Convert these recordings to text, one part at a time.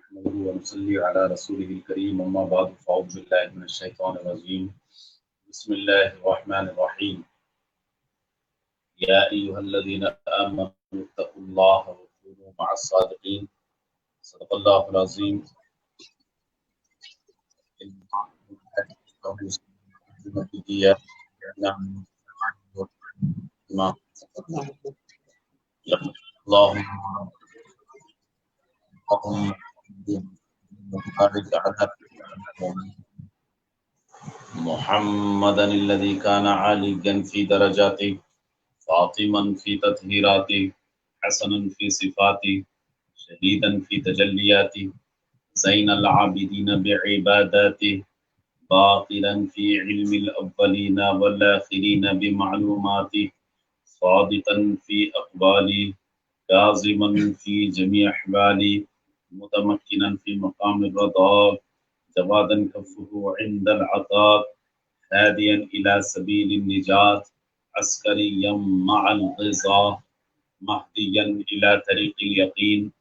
نحمده ونصلي على رسوله الكريم أما بعد فأعوذ بالله من الشيطان الرجيم بسم الله الرحمن الرحيم يا أيها الذين آمنوا اتقوا الله وكونوا مع الصادقين صدق الله العظيم اللهم بارك على محمدا الذي كان عاليا في درجاته فاطما في تطهيراته حسنا في صفاته شديدا في تجلياته زين العابدين بعباداته باطلا في علم الأولين والآخرين بمعلوماته صادقا في أقوالي كاظما في جميع أحوالي متمكنا في مقام الرضا جوادا كفه عند العطاء هاديا إلى سبيل النجاة عسكريا مع الغزاة مهديا إلى طريق اليقين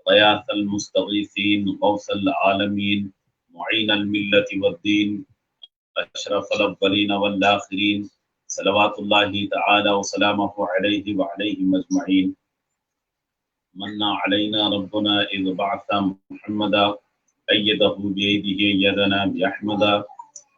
غياث المستغيثين غوث العالمين معين الملة والدين أشرف الأولين والآخرين صلوات الله تعالى وسلامه عليه وعليهم أجمعين من علينا ربنا إذ بعث محمدا أيده بيده يدنا بأحمدا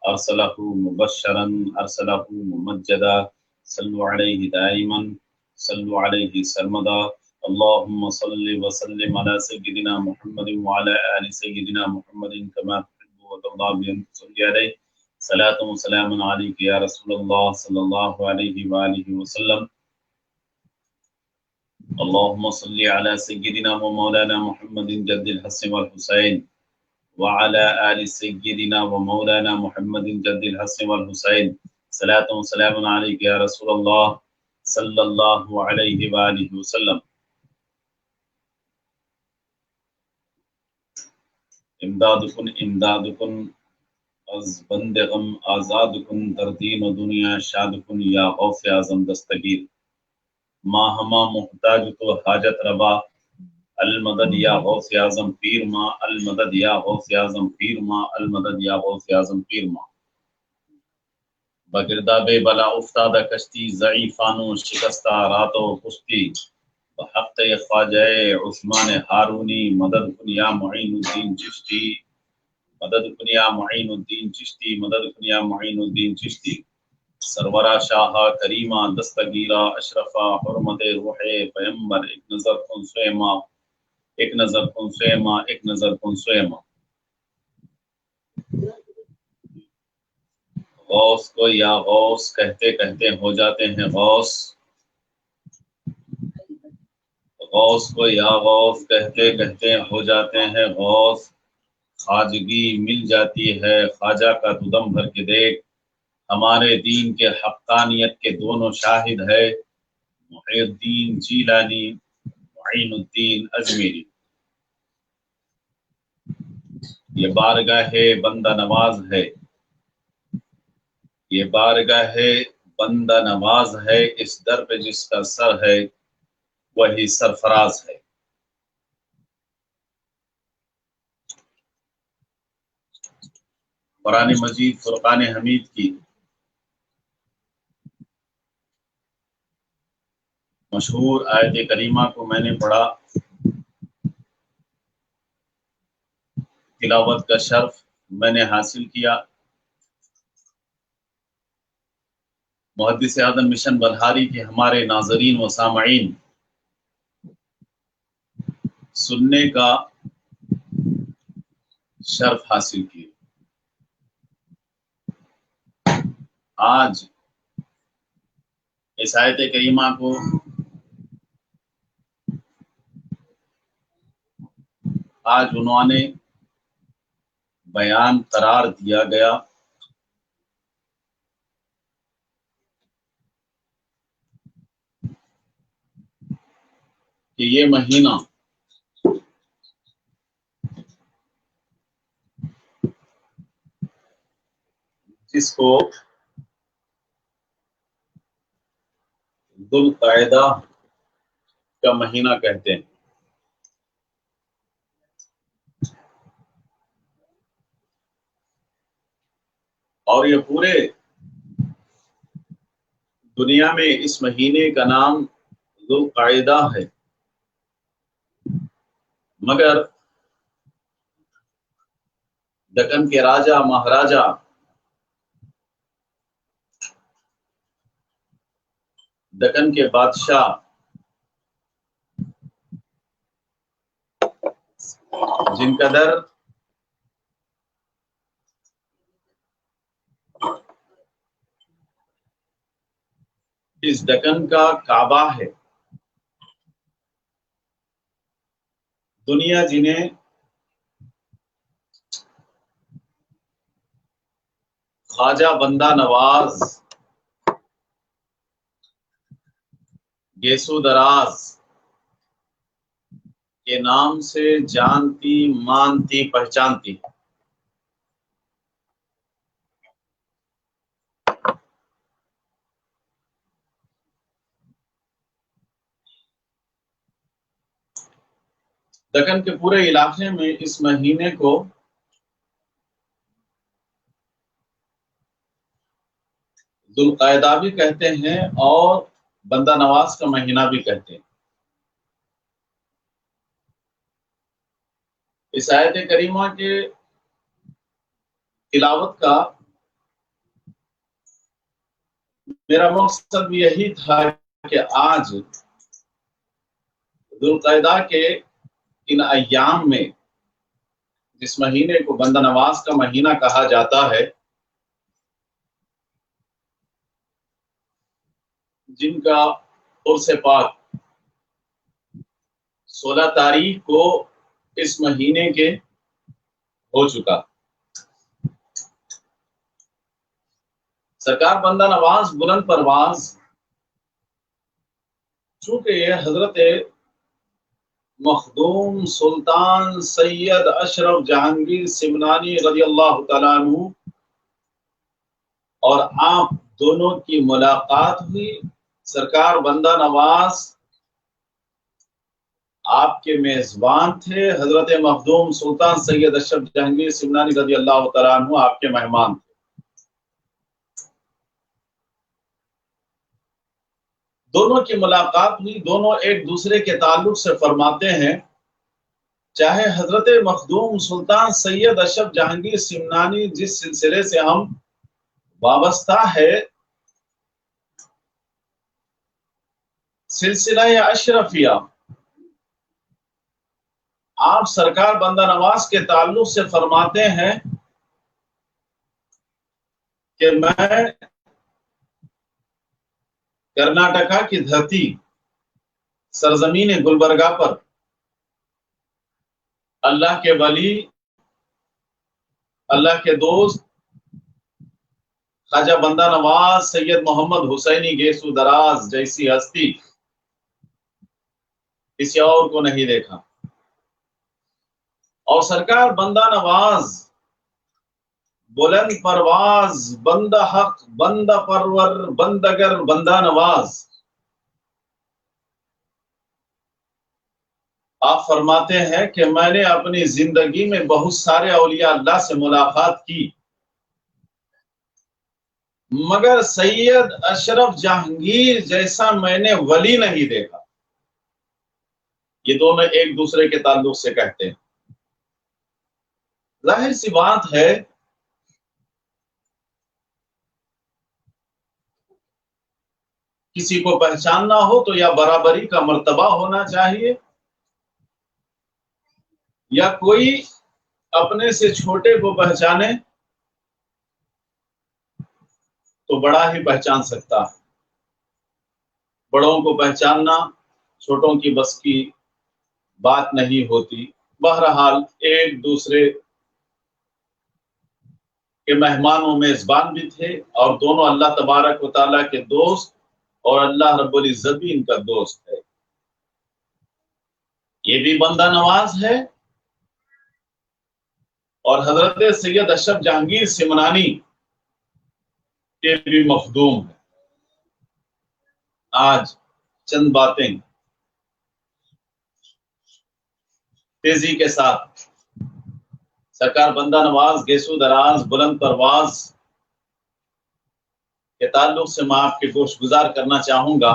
أرسله مبشرا أرسله ممجدا صلوا عليه دائما صلوا عليه سرمدا اللهم صل وسلم على سيدنا محمد وعلى آل سيدنا محمد كما تحب وترضى بأن تصلي عليه صلاة وسلام عليك يا رسول الله صلى الله عليه وآله وسلم اللهم صل على سيدنا ومولانا محمد جد الحسن والحسين وعلى آل سيدنا ومولانا محمد جد الحسن والحسين صلاة وسلام عليك يا رسول الله صلى الله عليه وآله وسلم امدادکن از بند غم آزادکن در دین و دنیا شادکن یا غوث اعظم دستگیر ما ہما محتاج تو حاجت روا المدد یا غوث اعظم پیر ما المدد یا غوث اعظم پیر ما المدد یا غوث اعظم پیر ما بگرداب بلا افتادہ کشتی ضعیفانو شکستہ رات و کشتی بحق خواجہ عثمان ہارونی مدد کن یا معین الدین چشتی مدد کن یا معین الدین چشتی مدد کن یا معین الدین چشتی سرورہ شاہ کریمہ دستگیرہ اشرفہ حرمت روح پیمبر ایک نظر کن سویما ایک نظر کن سویما ایک نظر کن سویما غوث کو یا غوث کہتے کہتے ہو جاتے ہیں غوث غوث کو یا غوث کہتے کہتے ہو جاتے ہیں غوث خواجگی مل جاتی ہے خواجہ کا تو دم بھر کے دیکھ ہمارے دین کے حقانیت کے دونوں شاہد ہے محی الدین جیلانی معین الدین اجمیری یہ بارگاہ بندہ نواز ہے یہ بارگاہ بندہ نواز ہے اس در پہ جس کا سر ہے وہی سرفراز ہے قرآن مجید فرقان حمید کی مشہور آیت کریمہ کو میں نے پڑھا تلاوت کا شرف میں نے حاصل کیا محدث اعظم مشن بلہاری کے ہمارے ناظرین و سامعین سننے کا شرف حاصل کیے آج اس آیت کریمہ کو آج عنوان بیان قرار دیا گیا کہ یہ مہینہ جس کو ذوالقعدہ کا مہینہ کہتے ہیں اور یہ پورے دنیا میں اس مہینے کا نام ذوالقعدہ ہے، مگر دکن کے راجا مہاراجا دکن کے بادشاہ جن کا در اس دکن کا کعبہ ہے، دنیا جنہیں خواجہ بندہ نواز گیسو دراز کے نام سے جانتی مانتی پہچانتی، دکن کے پورے علاقے میں اس مہینے کو ذوالقعدہ بھی کہتے ہیں اور بندہ نواز کا مہینہ بھی کہتے ہیں۔ اس آیت کریمہ کے تلاوت کا میرا مقصد بھی یہی تھا کہ آج ذوالقعدہ کے ان ایام میں جس مہینے کو بندہ نواز کا مہینہ کہا جاتا ہے، جن کا عرس پاک 16 تاریخ کو اس مہینے کے ہو چکا، سرکار بندہ نواز بلند پرواز چونکہ یہ حضرت مخدوم سلطان سید اشرف جہانگیر سمنانی رضی اللہ تعالیٰ عنہ اور آپ دونوں کی ملاقات ہوئی، سرکار بندہ نواز آپ کے میزبان تھے، حضرت مخدوم سلطان سید اشرف جہانگیر سمنانی رضی اللہ تعالیٰ عنہ آپ کے مہمان تھے۔ دونوں کی ملاقات ہوئی، دونوں ایک دوسرے کے تعلق سے فرماتے ہیں چاہے حضرت مخدوم سلطان سید اشرف جہانگیر سمنانی جس سلسلے سے ہم وابستہ ہے، سلسلہ اشرفیہ، آپ سرکار بندہ نواز کے تعلق سے فرماتے ہیں کہ میں کرناٹکا کی دھرتی سرزمین گلبرگہ پر اللہ کے ولی، اللہ کے دوست خواجہ بندہ نواز سید محمد حسینی گیسو دراز جیسی ہستی کسی اور کو نہیں دیکھا، اور سرکار بندہ نواز بلند پرواز بندہ حق بندہ پرور بندگر بندہ نواز، آپ فرماتے ہیں کہ میں نے اپنی زندگی میں بہت سارے اولیاء اللہ سے ملاقات کی، مگر سید اشرف جہانگیر جیسا میں نے ولی نہیں دیکھا۔ یہ دونوں ایک دوسرے کے تعلق سے کہتے ہیں۔ ظاہر سی بات ہے کسی کو پہچاننا ہو تو یا برابری کا مرتبہ ہونا چاہیے، یا کوئی اپنے سے چھوٹے کو پہچانے تو بڑا ہی پہچان سکتا ہے۔ بڑوں کو پہچاننا چھوٹوں کی بس کی بات نہیں ہوتی۔ بہرحال ایک دوسرے کے مہمان و میزبان بھی تھے، اور دونوں اللہ تبارک و تعالیٰ کے دوست، اور اللہ رب العزت بھی ان کا دوست ہے۔ یہ بھی بندہ نواز ہے اور حضرت سید اشرف جہانگیر سمنانی کے بھی مخدوم ہے۔ آج چند باتیں تیزی کے ساتھ سرکار بندہ نواز گیسو دراز بلند پرواز کے تعلق سے میں آپ کے گوش گزار کرنا چاہوں گا۔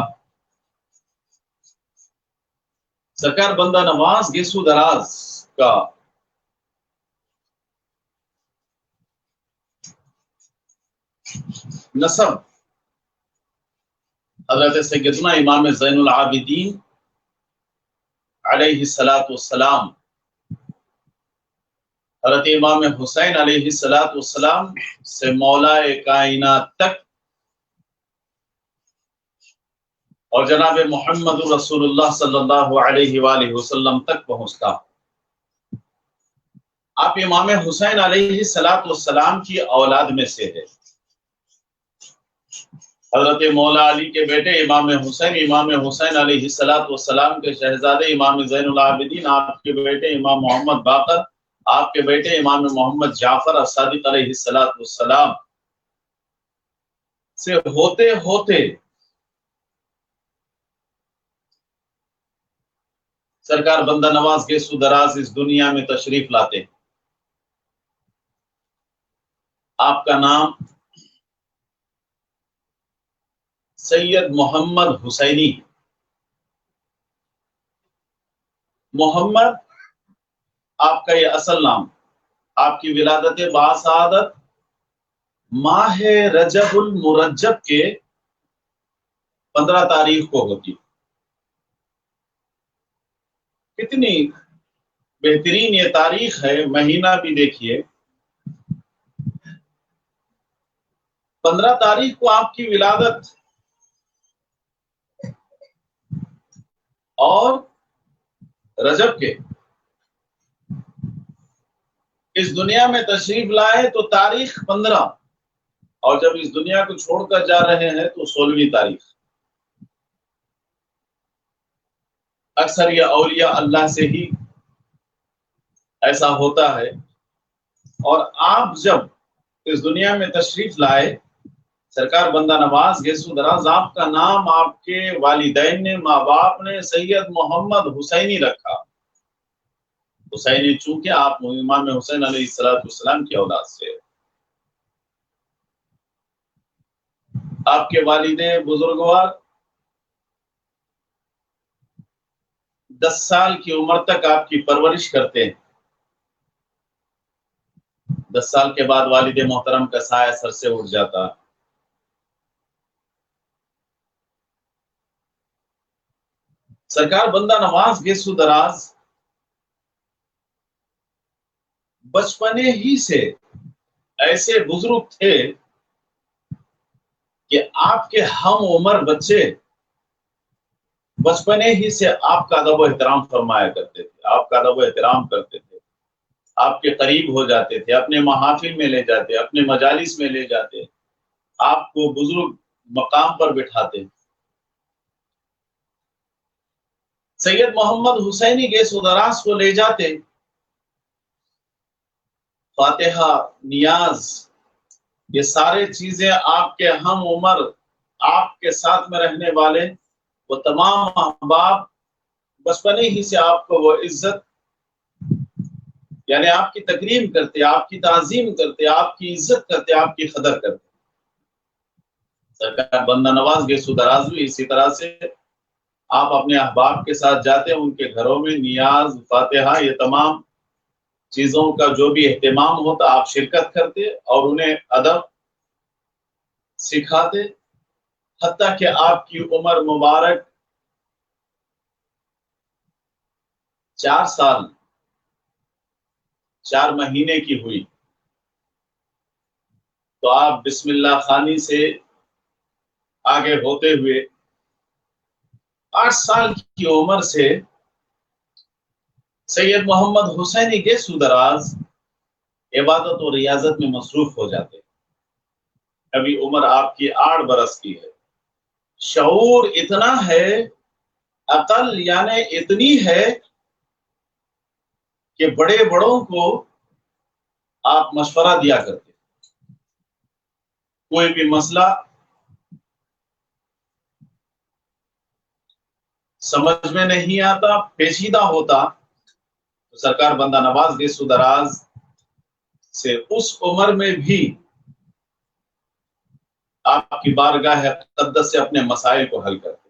سرکار بندہ نواز گیسو دراز کا نسب حضرت سیدنا امام زین العابدین علیہ السلام، حضرت امام حسین علیہ السلام سے مولا کائنات تک اور جناب محمد رسول اللہ صلی اللہ علیہ وآلہ وسلم تک پہنچتا۔ آپ امام حسین علیہ السلام کی اولاد میں سے ہے۔ حضرت مولا علی کے بیٹے امام حسین علیہ السلام کے شہزادے امام زین العابدین، آپ کے بیٹے امام محمد باقر، آپ کے بیٹے امام محمد جعفر الصادق علیہ السلام سے ہوتے ہوتے سرکار بندہ نواز گیسو دراز اس دنیا میں تشریف لاتے۔ آپ کا نام سید محمد حسینی، محمد آپ کا یہ اصل نام، آپ کی ولادت باسعادت ماہ رجب المرجب کے 15 تاریخ کو ہوتی۔ کتنی بہترین یہ تاریخ ہے، مہینہ بھی دیکھیے، 15 تاریخ کو آپ کی ولادت اور رجب کے اس دنیا میں تشریف لائے تو تاریخ 15، اور جب اس دنیا کو چھوڑ کر جا رہے ہیں تو 16ویں تاریخ۔ اکثر یہ اولیاء اللہ سے ہی ایسا ہوتا ہے۔ اور آپ جب اس دنیا میں تشریف لائے سرکار بندہ نواز گیسو دراز، آپ کا نام آپ کے والدین نے، ماں باپ نے سید محمد حسینی رکھا۔ حسینی چونکہ آپ امام حسین علیہ السلام کی اولاد سے، آپ کے والدین بزرگوار 10 سال کی عمر تک آپ کی پرورش کرتے ہیں۔ 10 سال کے بعد والد محترم کا سایہ سر سے اٹھ جاتا۔ سرکار بندہ نواز گیسو دراز بچپنے ہی سے ایسے بزرگ تھے کہ آپ کے ہم عمر بچے بچپنے ہی سے آپ کا ادب و احترام فرمایا کرتے تھے، آپ کا ادب و احترام کرتے تھے، آپ کے قریب ہو جاتے تھے، اپنے محافل میں لے جاتے، اپنے مجالس میں لے جاتے، آپ کو بزرگ مقام پر بٹھاتے۔ سید محمد حسینی گیسو دراز کو لے جاتے، فاتحہ، نیاز، یہ سارے چیزیں آپ کے ہم عمر، آپ کے ساتھ میں رہنے والے وہ تمام احباب بچپنے ہی سے آپ کو وہ عزت، یعنی آپ کی تکریم کرتے، آپ کی تعظیم کرتے، آپ کی عزت کرتے، آپ کی قدر کرتے۔ سرکار بندہ نواز گیسو دراز بھی اسی طرح سے آپ اپنے احباب کے ساتھ جاتے، ان کے گھروں میں نیاز، فاتحہ، یہ تمام چیزوں کا جو بھی اہتمام ہوتا آپ شرکت کرتے اور انہیں ادب سکھاتے، حتیٰ کہ آپ کی عمر مبارک 4 سال 4 مہینے کی ہوئی تو آپ بسم اللہ خوانی سے آگے ہوتے ہوئے 8 سال کی عمر سے سید محمد حسینی گیسو دراز عبادت و ریاضت میں مصروف ہو جاتے۔ ابھی عمر آپ کی 8 برس کی ہے، شعور اتنا ہے، عقل یعنی اتنی ہے کہ بڑے بڑوں کو آپ مشورہ دیا کرتے، کوئی بھی مسئلہ سمجھ میں نہیں آتا، پیچیدہ ہوتا تو سرکار بندہ نواز گیسو دراز سے اس عمر میں بھی آپ کی بارگاہ مقدس سے اپنے مسائل کو حل کرتے.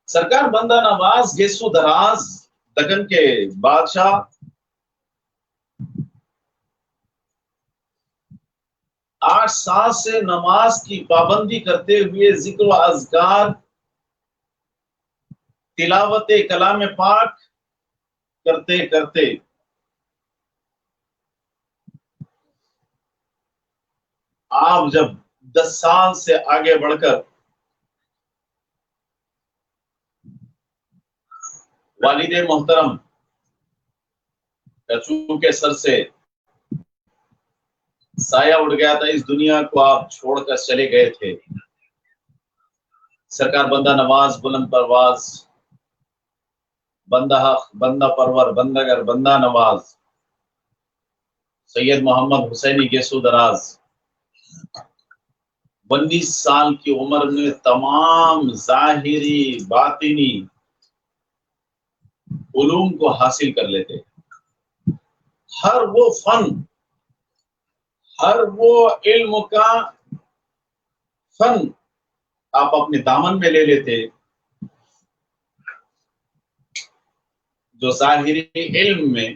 سرکار بندہ نواز گیسو دراز دکن کے بادشاہ 8 سال سے نماز کی پابندی کرتے ہوئے ذکر و اذکار تلاوت کلام پاک کرتے کرتے آپ جب 10 سال سے آگے بڑھ کر والد محترم چچو کے سر سے سایہ اڑ گیا تھا، اس دنیا کو آپ چھوڑ کر چلے گئے تھے. سرکار بندہ نواز بلند پرواز بندہ حق بندہ پرور بندگر بندہ نواز سید محمد حسینی گیسو دراز 19 سال کی عمر میں تمام ظاہری باطنی علوم کو حاصل کر لیتے. ہر وہ فن، ہر وہ علم کا فن آپ اپنے دامن میں لے لیتے جو ظاہری علم میں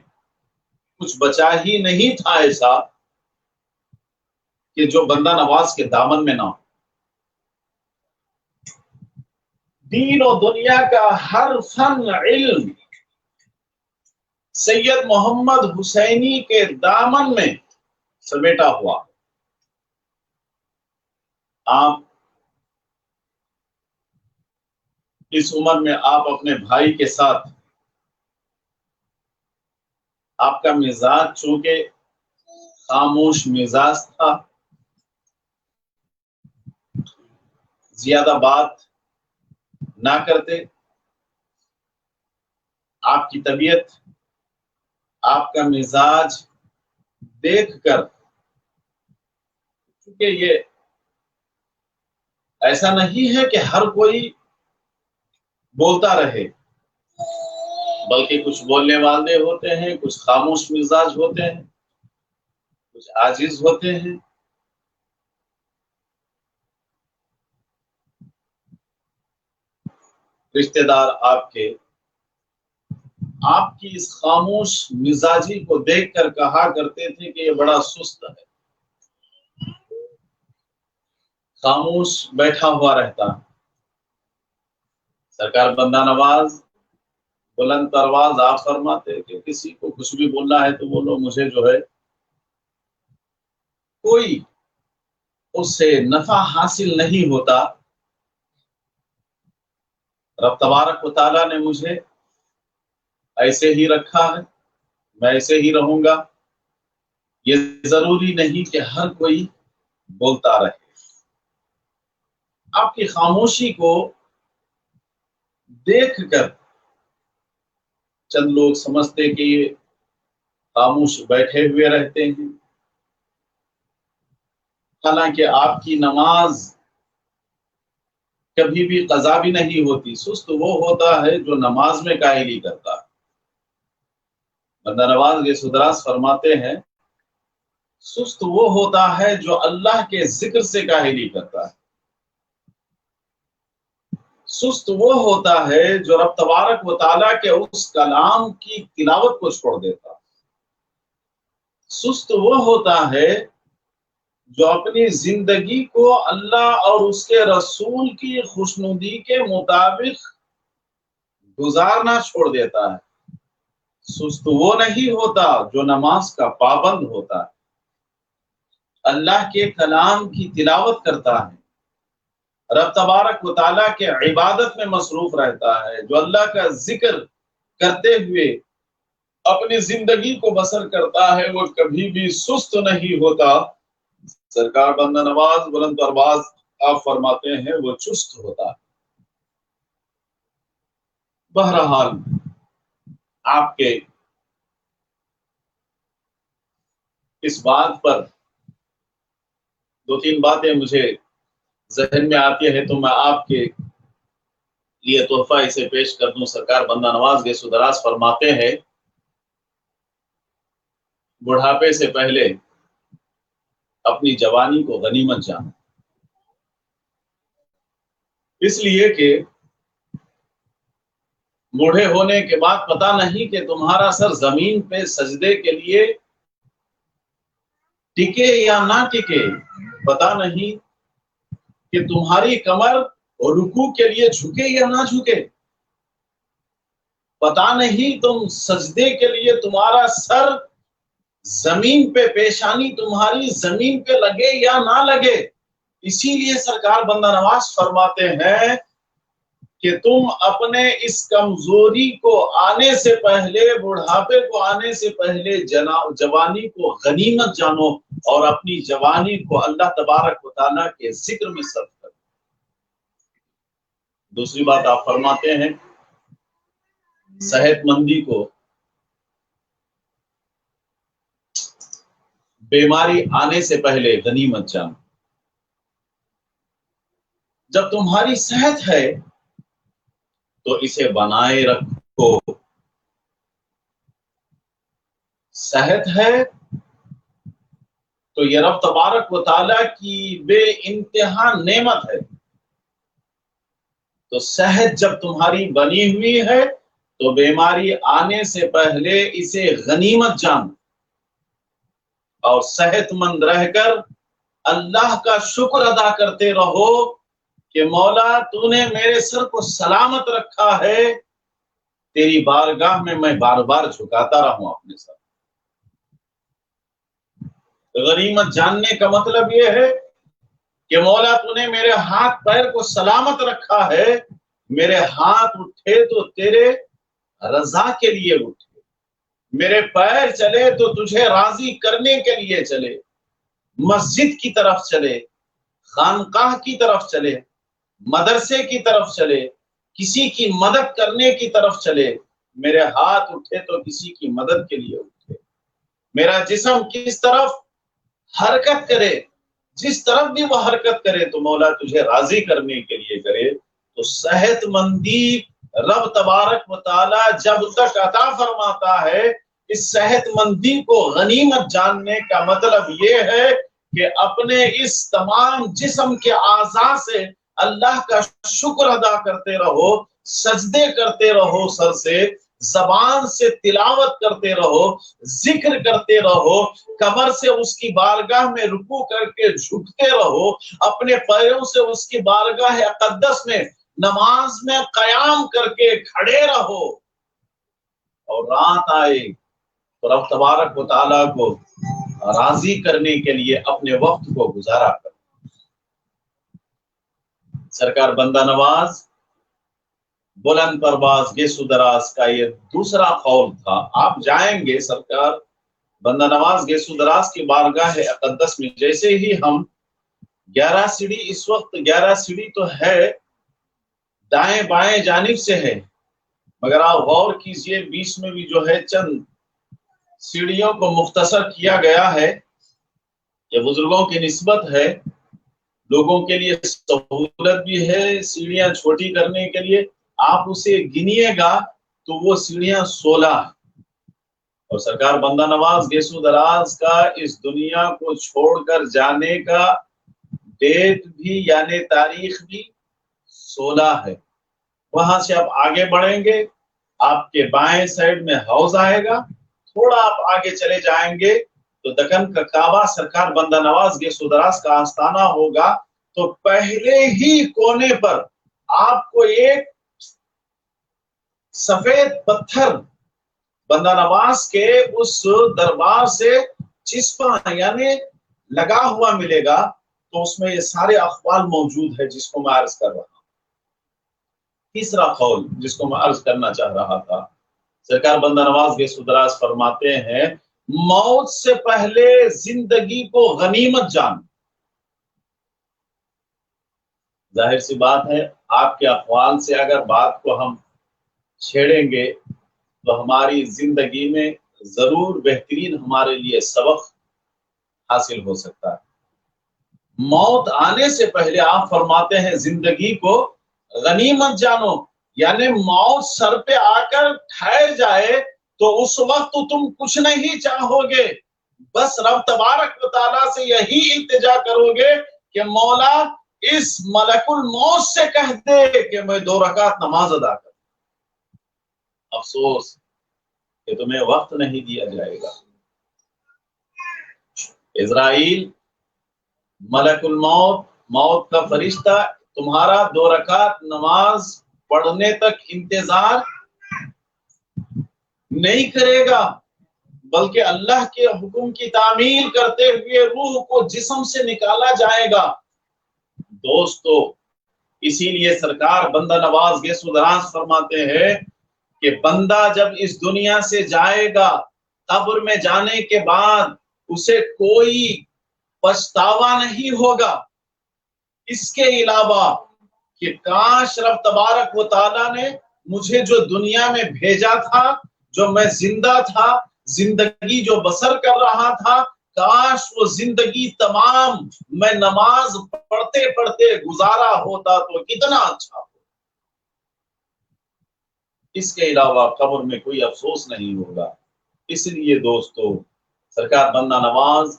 کچھ بچا ہی نہیں تھا ایسا کہ جو بندہ نواز کے دامن میں نہ ہو. دین و دنیا کا ہر فن علم سید محمد حسینی کے دامن میں سمیٹا ہوا. آپ اس عمر میں آپ اپنے بھائی کے ساتھ، آپ کا مزاج چونکہ خاموش مزاج تھا، زیادہ بات نہ کرتے. آپ کی طبیعت، آپ کا مزاج دیکھ کر، کیونکہ یہ ایسا نہیں ہے کہ ہر کوئی بولتا رہے، بلکہ کچھ بولنے والے ہوتے ہیں، کچھ خاموش مزاج ہوتے ہیں، کچھ عاجز ہوتے ہیں. رشتہ دار آپ کے آپ کی اس خاموش مزاجی کو دیکھ کر کہا کرتے تھے کہ یہ بڑا سست ہے، خاموش بیٹھا ہوا رہتا. سرکار بندہ نواز بلند پرواز آپ فرماتے کہ کسی کو کچھ بھی بولنا ہے تو بولو، مجھے جو ہے کوئی اس سے نفع حاصل نہیں ہوتا. رب تبارک و تعالیٰ نے مجھے ایسے ہی رکھا ہے، میں ایسے ہی رہوں گا. یہ ضروری نہیں کہ ہر کوئی بولتا رہے. آپ کی خاموشی کو دیکھ کر چند لوگ سمجھتے کہ یہ خاموش بیٹھے ہوئے رہتے ہیں، حالانکہ آپ کی نماز کبھی بھی قضا بھی نہیں ہوتی. سست وہ ہوتا ہے جو نماز میں کاہلی کرتا ہے. بندہ نواز یہ سدراس فرماتے ہیں سست وہ ہوتا ہے جو اللہ کے ذکر سے کاہلی کرتا ہے. سست وہ ہوتا ہے جو رب تبارک و تعالیٰ کے اس کلام کی تلاوت کو چھوڑ دیتا. سست وہ ہوتا ہے جو اپنی زندگی کو اللہ اور اس کے رسول کی خوشنودی کے مطابق گزارنا چھوڑ دیتا ہے. سست وہ نہیں ہوتا جو نماز کا پابند ہوتا ہے، اللہ کے کلام کی تلاوت کرتا ہے، رب تبارک و تعالیٰ کے عبادت میں مصروف رہتا ہے، جو اللہ کا ذکر کرتے ہوئے اپنی زندگی کو بسر کرتا ہے، وہ کبھی بھی سست نہیں ہوتا. سرکار بندہ نواز بلند پرواز آپ فرماتے ہیں وہ چست ہوتا ہے. بہرحال آپ کے اس بات پر 2-3 باتیں مجھے ذہن میں آتی ہے تو میں آپ کے لیے تحفہ اسے پیش کر دوں. سرکار بندہ نواز گیسو دراز فرماتے ہیں بڑھاپے سے پہلے اپنی جوانی کو غنیمت جانو. اس لیے کہ بوڑھے ہونے کے بعد پتا نہیں کہ تمہارا سر زمین پہ سجدے کے لیے ٹکے یا نہ ٹکے، پتا نہیں کہ تمہاری کمر رکوع کے لیے جھکے یا نہ جھکے، پتا نہیں تم سجدے کے لیے تمہارا سر زمین پہ، پیشانی تمہاری زمین پہ لگے یا نہ لگے۔ اسی لیے سرکار بندہ نواز فرماتے ہیں کہ تم اپنے اس کمزوری کو آنے سے پہلے، بڑھاپے کو آنے سے پہلے جوانی کو غنیمت جانو اور اپنی جوانی کو اللہ تبارک و تعالیٰ کے ذکر میں صرف کرو۔ دوسری بات آپ فرماتے ہیں صحت مندی کو بیماری آنے سے پہلے غنیمت جانو۔ جب تمہاری صحت ہے تو اسے بنائے رکھو، صحت ہے تو یہ رب تبارک و تعالیٰ کی بے انتہا نعمت ہے، تو صحت جب تمہاری بنی ہوئی ہے تو بیماری آنے سے پہلے اسے غنیمت جانو اور صحت مند رہ کر اللہ کا شکر ادا کرتے رہو کہ مولا تو نے میرے سر کو سلامت رکھا ہے، تیری بارگاہ میں بار بار جھکاتا رہوں اپنے سر۔ غنیمت جاننے کا مطلب یہ ہے کہ مولا تو نے میرے ہاتھ پیر کو سلامت رکھا ہے، میرے ہاتھ اٹھے تو تیرے رضا کے لیے اٹھے، میرے پیر چلے تو تجھے راضی کرنے کے لیے چلے، مسجد کی طرف چلے، خانقاہ کی طرف چلے، مدرسے کی طرف چلے، کسی کی مدد کرنے کی طرف چلے، میرے ہاتھ اٹھے تو کسی کی مدد کے لیے اٹھے، میرا جسم کس طرف حرکت کرے، جس طرف بھی وہ حرکت کرے تو مولا تجھے راضی کرنے کے لیے کرے۔ تو صحت مندی رب تبارک و تعالی جب تک عطا فرماتا ہے، اس صحت مندی کو غنیمت جاننے کا مطلب یہ ہے کہ اپنے اس تمام جسم کے اعضاء سے اللہ کا شکر ادا کرتے رہو، سجدے کرتے رہو، سر سے زبان سے تلاوت کرتے رہو، ذکر کرتے رہو، کمر سے اس کی بارگاہ میں رکوع کر کے جھکتے رہو، اپنے پیروں سے اس کی بارگاہ اقدس میں نماز میں قیام کر کے کھڑے رہو، اور رات آئے تو رب تبارک و تعالیٰ کو راضی کرنے کے لیے اپنے وقت کو گزارا کرو۔ سرکار بندہ نواز بلند پرواز گیسو دراز کا یہ دوسرا قول تھا۔ آپ جائیں گے سرکار بندہ نواز گیسو دراز کی بارگاہ اقدس میں، جیسے ہی ہم 11 سیڑھی، اس وقت 11 سیڑھی تو ہے، دائیں بائیں جانب سے ہے، مگر آپ غور کیجئے بیچ میں بھی جو ہے چند سیڑھیوں کو مختصر کیا گیا ہے، یہ بزرگوں کی نسبت ہے، لوگوں کے لیے سہولت بھی ہے سیڑھیاں چھوٹی کرنے کے لیے۔ آپ اسے گنیے گا تو وہ سیڑھیاں 16 ہیں، اور سرکار بندہ نواز گیسو دراز کا اس دنیا کو چھوڑ کر جانے کا ڈیٹ بھی یعنی تاریخ بھی 16 ہے۔ وہاں سے آپ آگے بڑھیں گے، آپ کے بائیں سائڈ میں حوض آئے گا، تھوڑا آپ آگے چلے جائیں گے تو دکن کا کعبہ سرکار بندہ نواز گیسو دراز کا آستانہ ہوگا، تو پہلے ہی کونے پر آپ کو ایک سفید پتھر بندہ نواز کے اس دربار سے چسپاں یعنی لگا ہوا ملے گا، تو اس میں یہ سارے اقوال موجود ہے جس کو میں عرض کر رہا ہوں۔ تیسرا قول جس کو میں عرض کرنا چاہ رہا تھا، سرکار بندہ نواز گیسو دراز فرماتے ہیں موت سے پہلے زندگی کو غنیمت جان۔ ظاہر سی بات ہے آپ کے اقوال سے اگر بات کو ہم چھیڑیں گے تو ہماری زندگی میں ضرور بہترین ہمارے لیے سبق حاصل ہو سکتا ہے۔ موت آنے سے پہلے آپ فرماتے ہیں زندگی کو غنیمت جانو، یعنی موت سر پہ آ کر ٹھہر جائے تو اس وقت تم کچھ نہیں چاہو گے، بس رب تبارک و تعالیٰ سے یہی التجا کرو گے کہ مولا اس ملک الموت سے کہہ دے کہ میں 2 رکعت نماز ادا کروں، افسوس کہ تمہیں وقت نہیں دیا جائے گا۔ اسرائیل ملک الموت، موت کا فرشتہ تمہارا 2 رکعت نماز پڑھنے تک انتظار نہیں کرے گا، بلکہ اللہ کے حکم کی تعمیل کرتے ہوئے روح کو جسم سے نکالا جائے گا۔ دوستو، اسی لیے سرکار بندہ نواز گیسو دراز فرماتے ہیں کہ بندہ جب اس دنیا سے جائے گا، قبر میں جانے کے بعد اسے کوئی پچھتاوا نہیں ہوگا، اس کے علاوہ کہ کاش رب تبارک و تعالیٰ نے مجھے جو دنیا میں بھیجا تھا، جو میں زندہ تھا، زندگی جو بسر کر رہا تھا، کاش وہ زندگی تمام میں نماز پڑھتے پڑھتے گزارا ہوتا تو کتنا اچھا ہو۔ اس کے علاوہ قبر میں کوئی افسوس نہیں ہوگا۔ اس لیے دوستو، سرکار بندہ نواز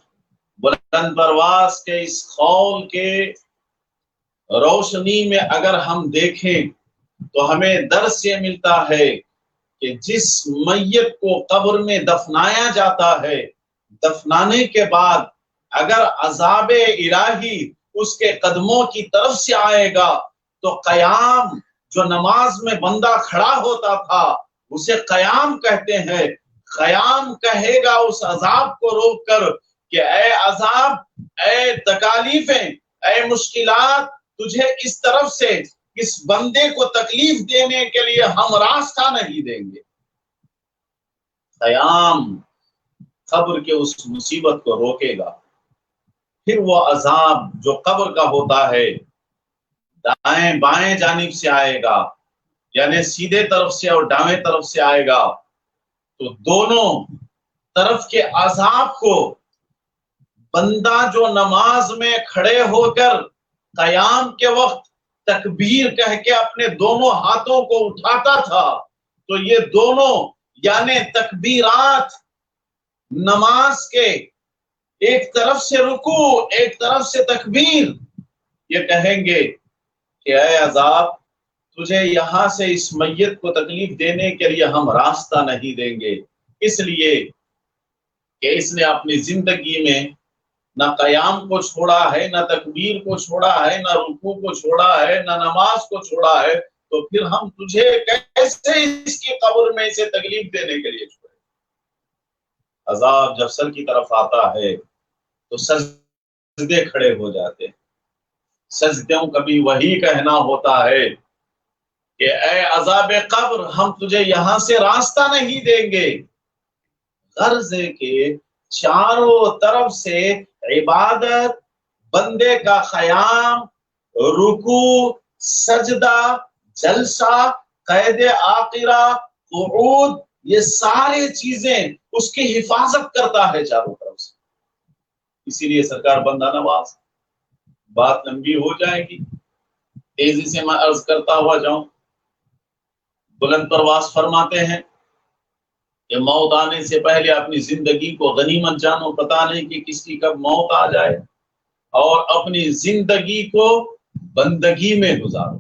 بلند پرواز کے اس قول کے روشنی میں اگر ہم دیکھیں تو ہمیں درس یہ ملتا ہے کہ جس میت کو قبر میں دفنایا جاتا ہے، دفنانے کے بعد اگر عذاب الہی اس کے قدموں کی طرف سے آئے گا تو قیام، جو نماز میں بندہ کھڑا ہوتا تھا اسے قیام کہتے ہیں، قیام کہے گا اس عذاب کو روک کر کہ اے عذاب، اے تکالیفیں، اے مشکلات، تجھے اس طرف سے اس بندے کو تکلیف دینے کے لیے ہم راستہ نہیں دیں گے۔ قیام قبر کے اس مصیبت کو روکے گا۔ پھر وہ عذاب جو قبر کا ہوتا ہے دائیں بائیں جانب سے آئے گا، یعنی سیدھے طرف سے اور دائیں طرف سے آئے گا، تو دونوں طرف کے عذاب کو بندہ جو نماز میں کھڑے ہو کر قیام کے وقت تکبیر کہہ کے اپنے دونوں ہاتھوں کو اٹھاتا تھا، تو یہ دونوں یعنی تکبیرات نماز کے ایک طرف سے رکوع، ایک طرف سے تکبیر، یہ کہیں گے کہ اے عذاب، تجھے یہاں سے اس میت کو تکلیف دینے کے لیے ہم راستہ نہیں دیں گے، اس لیے کہ اس نے اپنی زندگی میں نہ قیام کو چھوڑا ہے، نہ تکبیر کو چھوڑا ہے، نہ رکوع کو چھوڑا ہے، نہ نماز کو چھوڑا ہے، تو پھر ہم تجھے کیسے اس کی قبر میں اسے تکلیف دینے کے لیے چھوڑیں۔ عذاب جب سر کی طرف آتا ہے تو سجدے کھڑے ہو جاتے ہیں۔ سجدوں کبھی وہی کہنا ہوتا ہے کہ اے عذاب قبر، ہم تجھے یہاں سے راستہ نہیں دیں گے۔ غرض ہے کہ چاروں طرف سے عبادت، بندے کا قیام، رکوع، سجدہ، جلسہ، قید آخرہ، قعود، یہ سارے چیزیں اس کی حفاظت کرتا ہے چاروں طرف سے۔ اسی لیے سرکار بندہ نواز، بات لمبی ہو جائے گی، تیزی سے میں عرض کرتا ہوا جاؤں، بلند پرواز فرماتے ہیں کہ موت آنے سے پہلے اپنی زندگی کو غنیمت جانو، پتہ نہیں کہ کس کی کب موت آ جائے، اور اپنی زندگی کو بندگی میں گزارو۔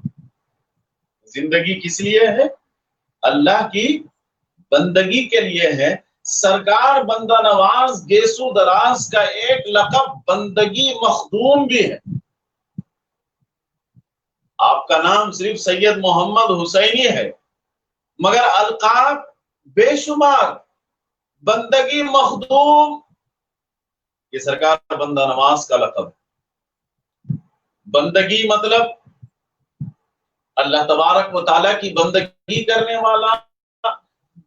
زندگی کس لیے ہے؟ اللہ کی بندگی کے لیے ہے۔ سرکار بندہ نواز گیسو دراز کا ایک لقب بندگی مخدوم بھی ہے۔ آپ کا نام صرف سید محمد حسینی ہے، مگر القاب بے شمار۔ بندگی مخدوم یہ سرکار بندہ نواز کا لقب ہے۔ بندگی مطلب اللہ تبارک و تعالیٰ کی بندگی کرنے والا۔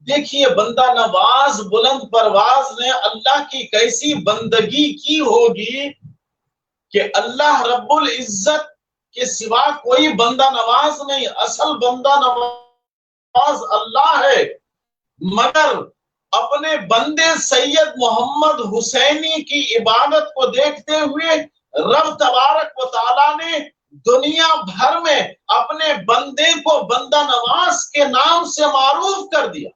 دیکھیے بندہ نواز بلند پرواز نے اللہ کی کیسی بندگی کی ہوگی کہ اللہ رب العزت کے سوا کوئی بندہ نواز نہیں، اصل بندہ نواز اللہ ہے، مگر اپنے بندے سید محمد حسینی کی عبادت کو دیکھتے ہوئے رب تبارک و تعالیٰ نے دنیا بھر میں اپنے بندے کو بندہ نواز کے نام سے معروف کر دیا۔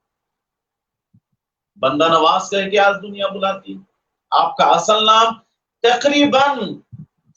بندہ نواز کہہ کے آج دنیا بلاتی۔ آپ کا اصل نام تقریباً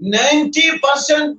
90%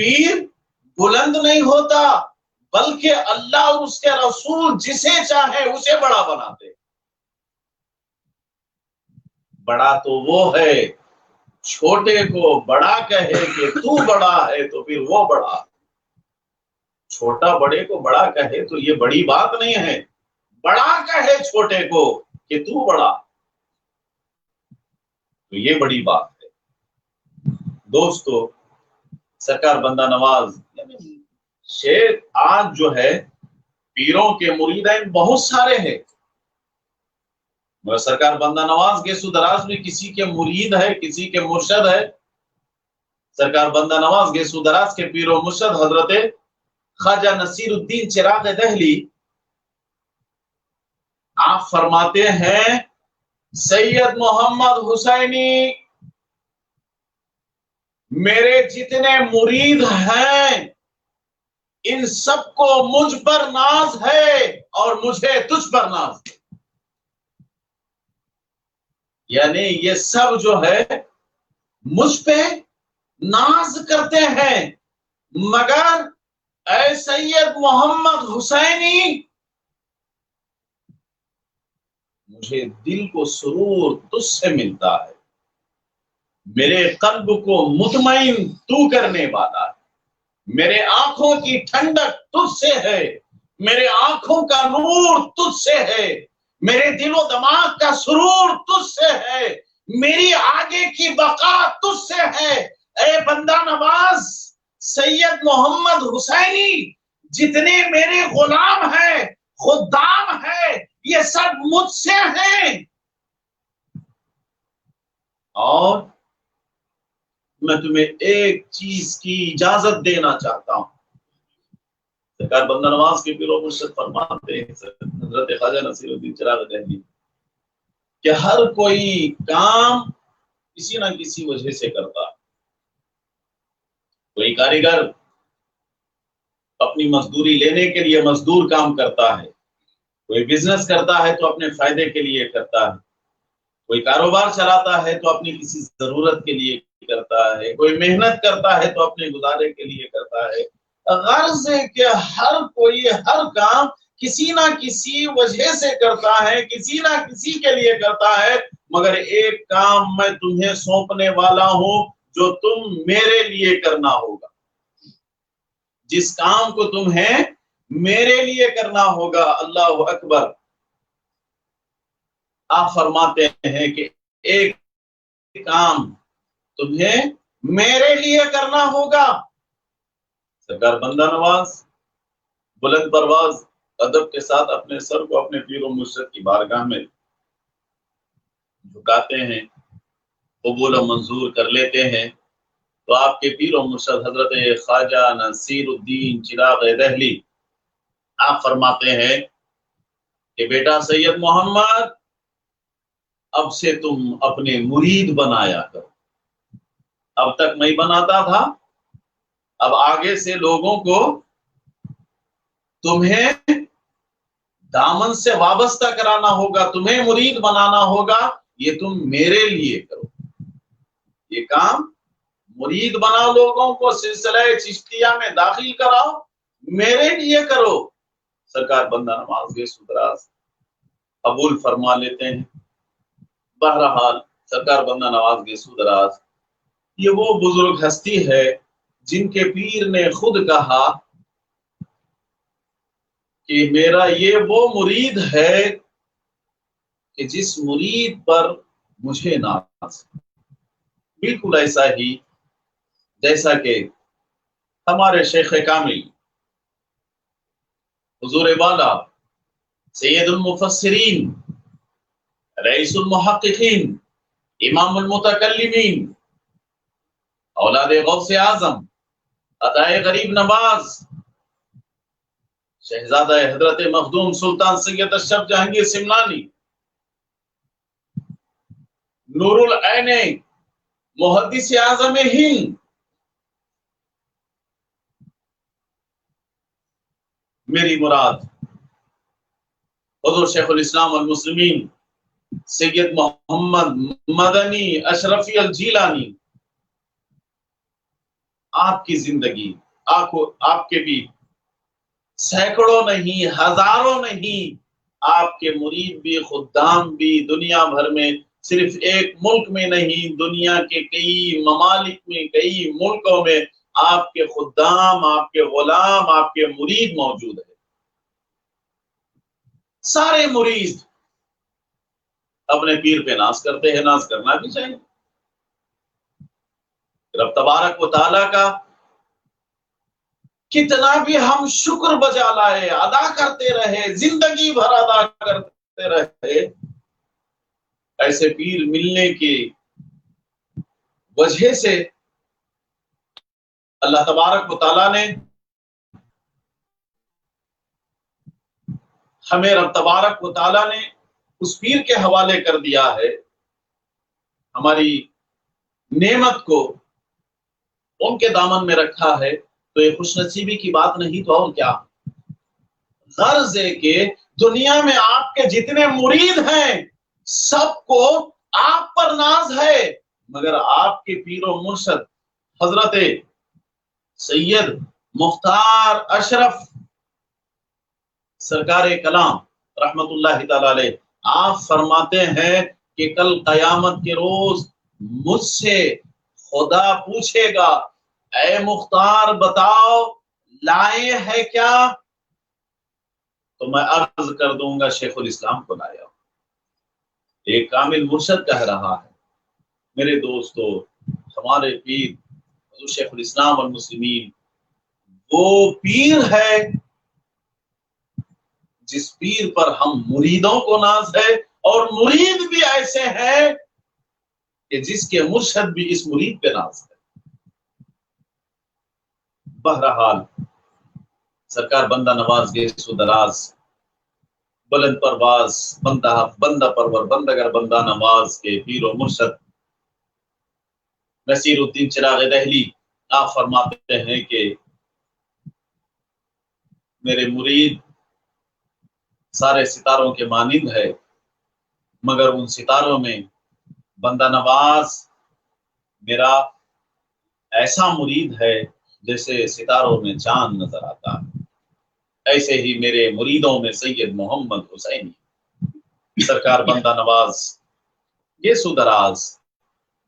پیر بلند نہیں ہوتا، بلکہ اللہ اور اس کے رسول جسے چاہے اسے بڑا بناتے۔ بڑا تو وہ ہے، چھوٹے کو بڑا کہے کہ تو بڑا ہے تو پھر وہ بڑا، چھوٹا بڑے کو بڑا کہے تو یہ بڑی بات نہیں ہے، بڑا کہے چھوٹے کو کہ تو بڑا تو یہ بڑی بات ہے۔ دوستو، سرکار بندہ نواز یعنی شیخ آج جو ہے پیروں کے مریدین بہت سارے ہیں، مگر سرکار بندہ نواز گیسو دراز میں کسی کے مرید ہے، کسی کے مرشد ہے۔ سرکار بندہ نواز گیسو دراز کے پیر و مرشد حضرت خواجہ نصیر الدین چراغ دہلی آپ فرماتے ہیں سید محمد حسینی میرے جتنے مرید ہیں ان سب کو مجھ پر ناز ہے اور مجھے تجھ پر ناز ہے، یعنی یہ سب جو ہے مجھ پہ ناز کرتے ہیں، مگر اے سید محمد حسینی مجھے دل کو سرور تجھ سے ملتا ہے، میرے قلب کو مطمئن تو کرنے والا ہے، میرے آنکھوں کی ٹھنڈک تجھ سے ہے، میرے آنکھوں کا نور تجھ سے ہے، میرے دل و دماغ کا سرور تجھ سے ہے، میری آگے کی بقا تجھ سے ہے۔ اے بندہ نواز سید محمد حسینی جتنے میرے غلام ہیں، خدام ہیں، یہ سب مجھ سے ہیں، اور میں تمہیں ایک چیز کی اجازت دینا چاہتا ہوں۔ سرکار بندہ نواز کے پیر و مرشد فرماتے ہیں حضرت خواجہ نصیر الدین چراغ دہلی کہ ہر کوئی کام کسی نہ کسی وجہ سے کرتا ہے۔ کوئی کاریگر اپنی مزدوری لینے کے لیے مزدور کام کرتا ہے، کوئی بزنس کرتا ہے تو اپنے فائدے کے لیے کرتا ہے، کوئی کاروبار چلاتا ہے تو اپنی کسی ضرورت کے لیے کرتا ہے، کوئی محنت کرتا ہے تو اپنے گزارے کے لیے کرتا ہے۔ غرض ہے کہ ہر کوئی ہر کام کسی نہ کسی وجہ سے کرتا ہے، کسی نہ کسی کے لیے کرتا ہے، مگر ایک کام میں تمہیں سونپنے والا ہوں جو تم میرے لیے کرنا ہوگا، جس کام کو تمہیں میرے لیے کرنا ہوگا۔ اللہ اکبر۔ آپ فرماتے ہیں کہ ایک کام تمہیں میرے لیے کرنا ہوگا۔ سرکار بندہ نواز بلند پرواز ادب کے ساتھ اپنے سر کو اپنے پیر و مرشد کی بارگاہ میں جھکاتے ہیں، قبول و منظور کر لیتے ہیں، تو آپ کے پیر و مرشد حضرت خواجہ نصیر الدین چراغ دہلی آپ فرماتے ہیں کہ بیٹا سید محمد اب سے تم اپنے مرید بنایا کرو، اب تک نہیں بناتا تھا، اب آگے سے لوگوں کو تمہیں دامن سے وابستہ کرانا ہوگا، تمہیں مرید بنانا ہوگا، یہ تم میرے لیے کرو، یہ کام مرید بناؤ، لوگوں کو سلسلہ چشتیہ میں داخل کراؤ، میرے لیے کرو۔ سرکار بندہ نواز کے سدراز قبول فرما لیتے ہیں۔ بہرحال سرکار بندہ نواز کے سدراز یہ وہ بزرگ ہستی ہے جن کے پیر نے خود کہا کہ میرا یہ وہ مرید ہے کہ جس مرید پر مجھے ناز، بالکل ایسا ہی جیسا کہ ہمارے شیخ کامل حضور والا سید المفسرین، رئیس المحققین، امام المتکلمین، اولاد غوث اعظم، عطائے غریب نواز، شہزادہ حضرت مخدوم سلطان سید اشرف جہانگیر سمنانی، نور العین محدث اعظم ہند، میری مراد حضور شیخ الاسلام والمسلمین سید محمد مدنی اشرفی الجیلانی، آپ کی زندگی، آپ کے بھی سینکڑوں نہیں، ہزاروں نہیں، آپ کے مرید بھی، خدام بھی دنیا بھر میں، صرف ایک ملک میں نہیں، دنیا کے کئی ممالک میں، کئی ملکوں میں آپ کے خدام، آپ کے غلام، آپ کے مرید موجود ہیں۔ سارے مرید اپنے پیر پہ ناز کرتے ہیں، ناز کرنا بھی چاہیے۔ رب تبارک و تعالیٰ کا کتنا بھی ہم شکر بجا لائے، ادا کرتے رہے، زندگی بھر ادا کرتے رہے، ایسے پیر ملنے کی وجہ سے اللہ تبارک و تعالیٰ نے ہمیں، رب تبارک و تعالیٰ نے اس پیر کے حوالے کر دیا ہے ہماری نعمت کو، ان کے دامن میں رکھا ہے، تو یہ خوش نصیبی کی بات نہیں تو اور کیا؟ غرض ہے کہ دنیا میں آپ کے جتنے مرید ہیں سب کو آپ پر ناز ہے، مگر آپ کے پیر و مرشد حضرت سید مختار اشرف سرکار کلام رحمت اللہ تعالی علیہ، آپ فرماتے ہیں کہ کل قیامت کے روز مجھ سے خدا پوچھے گا، اے مختار بتاؤ لائے ہے کیا؟ تو میں عرض کر دوں گا شیخ الاسلام کو لایا۔ ایک کامل مرشد کہہ رہا ہے، میرے دوستو، ہمارے پیر حضور شیخ الاسلام والمسلمین وہ پیر ہے جس پیر پر ہم مریدوں کو ناز ہے، اور مرید بھی ایسے ہیں کہ جس کے مرشد بھی اس مرید پہ ناز ہے۔ بہرحال سرکار بندہ نواز گیسو دراز، بلند پرواز، بندہ پرور، بندگر بندہ نواز کے پیر و مرشد نصیر الدین چراغ دہلی، آپ فرماتے ہیں کہ میرے مرید سارے ستاروں کے مانند ہے، مگر ان ستاروں میں بندہ نواز میرا ایسا مرید ہے جیسے ستاروں میں چاند نظر آتا ہے۔ ایسے ہی میرے مریدوں میں سید محمد حسینی سرکار بندہ نواز گیسو دراز،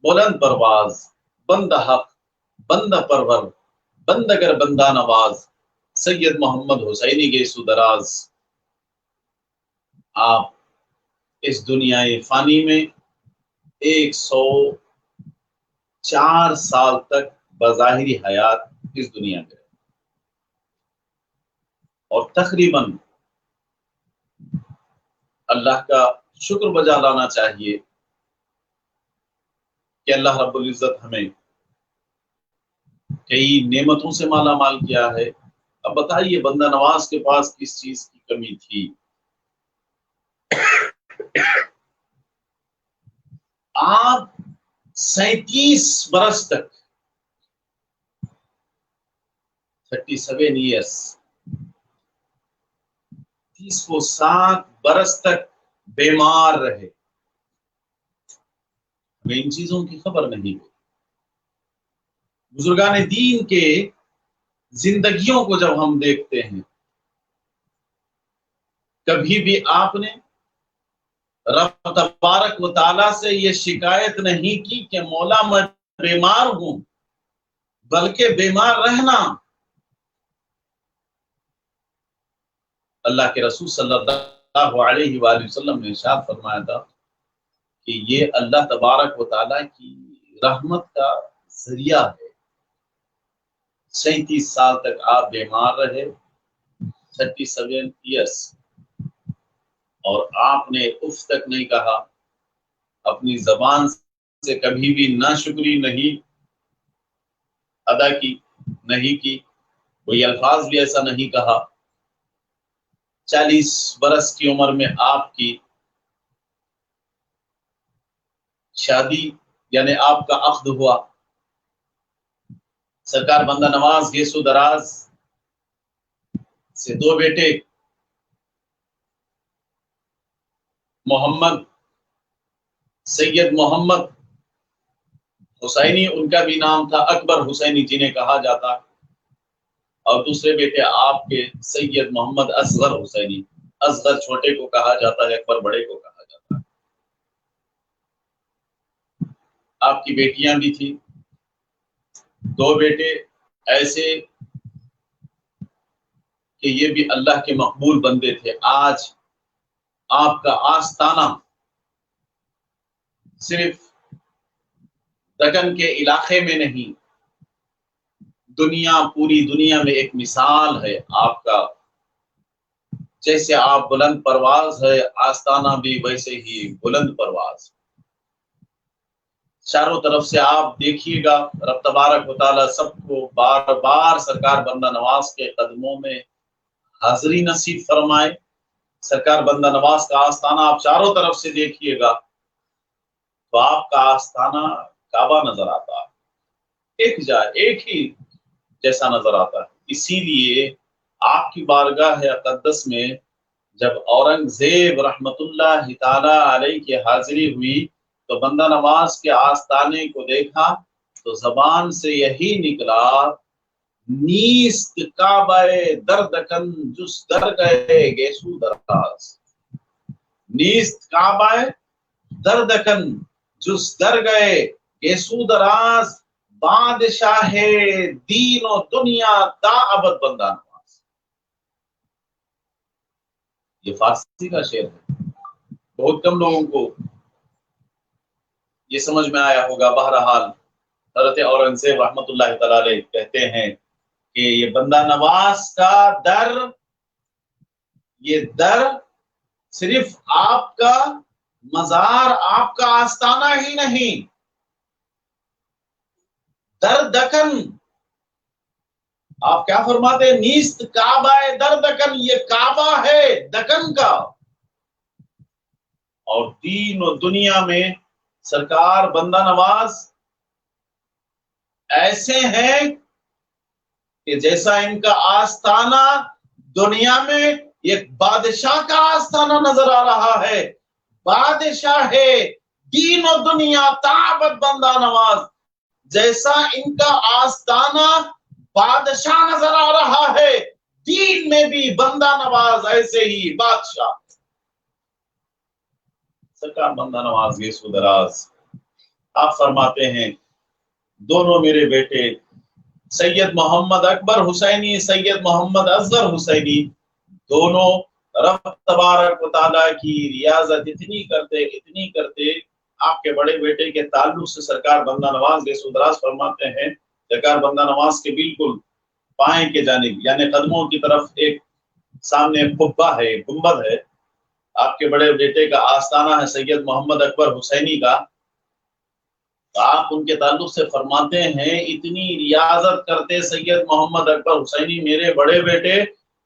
بلند پرواز، بندہ حق، بندہ پرور، بندگر بندہ نواز سید محمد حسینی گیسو دراز، آپ اس دنیا فانی میں 104 سال تک بظاہری حیات اس دنیا میں، اور تقریباً اللہ کا شکر بجا لانا چاہیے کہ اللہ رب العزت ہمیں کئی نعمتوں سے مالا مال کیا ہے۔ اب بتائیے بندہ نواز کے پاس کس چیز کی کمی تھی؟ آپ 37 برس تک 37 ایئرس 37 برس تک بیمار رہے، ہمیں ان چیزوں کی خبر نہیں ہوئی۔ بزرگان دین کے زندگیوں کو جب ہم دیکھتے ہیں، کبھی بھی آپ نے رب تبارک و تعالیٰ سے یہ شکایت نہیں کی کہ مولا میں بیمار ہوں، بلکہ بیمار رہنا اللہ کے رسول صلی اللہ علیہ وآلہ وسلم نے ارشاد فرمایا تھا کہ یہ اللہ تبارک و تعالیٰ کی رحمت کا ذریعہ ہے۔ 37 سال تک آپ بیمار رہے، 37 ایئرس، اور آپ نے اف تک نہیں کہا، اپنی زبان سے کبھی بھی ناشکری نہیں ادا کی، نہیں کی، کوئی الفاظ بھی ایسا نہیں کہا۔ 40 برس کی عمر میں آپ کی شادی یعنی آپ کا عقد ہوا۔ سرکار بندہ نواز گیسو دراز سے 2 بیٹے محمد، سید محمد حسینی ان کا بھی نام تھا، اکبر حسینی جنہیں کہا جاتا، اور دوسرے بیٹے آپ کے سید محمد اصغر حسینی، اصغر چھوٹے کو کہا جاتا ہے، اکبر بڑے کو کہا جاتا ہے۔ آپ کی بیٹیاں بھی تھیں، 2 بیٹے ایسے کہ یہ بھی اللہ کے مقبول بندے تھے۔ آج آپ کا آستانہ صرف دکن کے علاقے میں نہیں، پوری دنیا میں ایک مثال ہے آپ کا۔ جیسے آپ بلند پرواز ہے، آستانہ بھی ویسے ہی بلند پرواز۔ چاروں طرف سے آپ دیکھیے گا، رب تبارک و تعالیٰ سب کو بار بار سرکار بندہ نواز کے قدموں میں حاضری نصیب فرمائے۔ سرکار بندہ نواز کا آستانہ آپ چاروں طرف سے دیکھیے گا تو آپ کا آستانہ کعبہ نظر آتا ہے، ایک ہی جیسا نظر آتا ہے۔ اسی لیے آپ کی بارگاہ اقدس میں جب اورنگزیب رحمت اللہ تعالی علیہ کی حاضری ہوئی تو بندہ نواز کے آستانے کو دیکھا تو زبان سے یہی نکلا، نیست کعبہ دردکن جس در گئے گیسو دراز، نیست کعبہ دردکن جس در گئے گیسو دراز، بادشاہ دین و دنیا تا ابد بندہ نواز۔ یہ فارسی کا شعر ہے، بہت کم لوگوں کو یہ سمجھ میں آیا ہوگا۔ بہرحال حضرت اورنگزیب رحمت اللہ تعالی علیہ کہتے ہیں کہ یہ بندہ نواز کا در، یہ در صرف آپ کا مزار، آپ کا آستانہ ہی نہیں، در دکن، آپ کیا فرماتے ہیں؟ نیست کعبہ در دکن، یہ کعبہ ہے دکن کا۔ اور دین و دنیا میں سرکار بندہ نواز ایسے ہیں کہ جیسا ان کا آستانہ دنیا میں ایک بادشاہ کا آستانہ نظر آ رہا ہے، بادشاہ ہے دین و دنیا تعبد بندہ نواز، جیسا ان کا آستانہ بادشاہ نظر آ رہا ہے، دین میں بھی بندہ نواز ایسے ہی بادشاہ۔ سرکار بندہ نواز گیسو دراز، آپ فرماتے ہیں دونوں میرے بیٹے سید محمد اکبر حسینی، سید محمد اصغر حسینی، دونوں رب تبارک و تعالیٰ کی ریاضت اتنی کرتے آپ کے بڑے بیٹے کے تعلق سے سرکار بندہ نواز گیسو دراز فرماتے ہیں، سرکار بندہ نواز کے بالکل پائیں کے جانب یعنی قدموں کی طرف ایک سامنے قبہ ہے، گنبد ہے، آپ کے بڑے بیٹے کا آستانہ ہے سید محمد اکبر حسینی کا۔ آپ ان کے تعلق سے فرماتے ہیں اتنی ریاضت کرتے سید محمد اکبر حسینی میرے بڑے بیٹے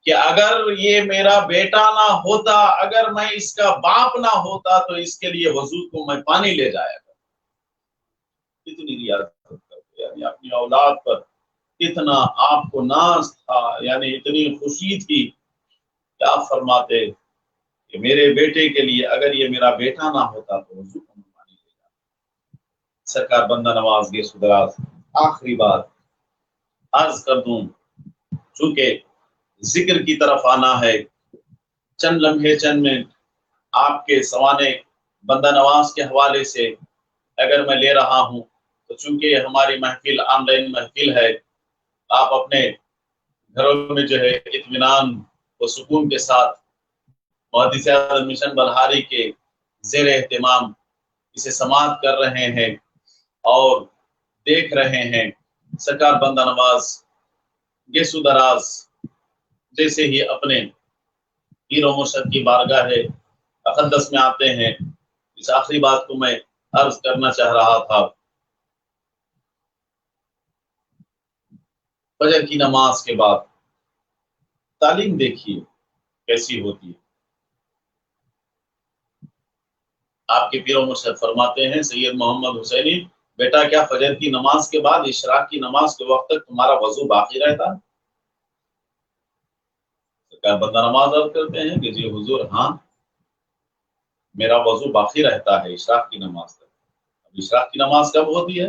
کہ اگر یہ میرا بیٹا نہ ہوتا، اگر میں اس کا باپ نہ ہوتا تو اس کے لیے وضو کو میں پانی لے جایا کرتا۔ اتنی ریاضت کرتے، یعنی اپنی اولاد پر اتنا آپ کو ناز تھا، یعنی اتنی خوشی تھی کہ آپ فرماتے کہ میرے بیٹے کے لیے اگر یہ میرا بیٹا نہ ہوتا تو وضو کو میں پانی لے جاتا۔ سرکار بندہ نواز گیسو دراز، آخری بات عرض کر دوں، چونکہ ذکر کی طرف آنا ہے، چند لمحے چند منٹ آپ کے سوانے بندہ نواز کے حوالے سے اگر میں لے رہا ہوں تو چونکہ ہماری محفل آن لائن محفل ہے، آپ اپنے گھروں میں جو ہے اطمینان و سکون کے ساتھ محدث اعظم مشن بلہاری کے زیر اہتمام اسے سماعت کر رہے ہیں اور دیکھ رہے ہیں۔ سرکار بندہ نواز گیسو دراز جیسے ہی اپنے پیر و مرشد کی بارگاہ اقدس میں آتے ہیں، اس آخری بات کو میں عرض کرنا چاہ رہا تھا۔ فجر کی نماز کے بعد تعلیم دیکھیے کیسی ہوتی ہے۔ آپ کے پیر و مرشد فرماتے ہیں سید محمد حسینی، بیٹا کیا فجر کی نماز کے بعد اشراق کی نماز کے وقت تک تمہارا وضو باقی رہتا؟ بندہ نماز عرض کرتے ہیں کہ جی حضور، ہاں میرا وضو باقی رہتا ہے اشراق کی نماز تک۔ اب اشراق کی نماز کب ہوتی ہے؟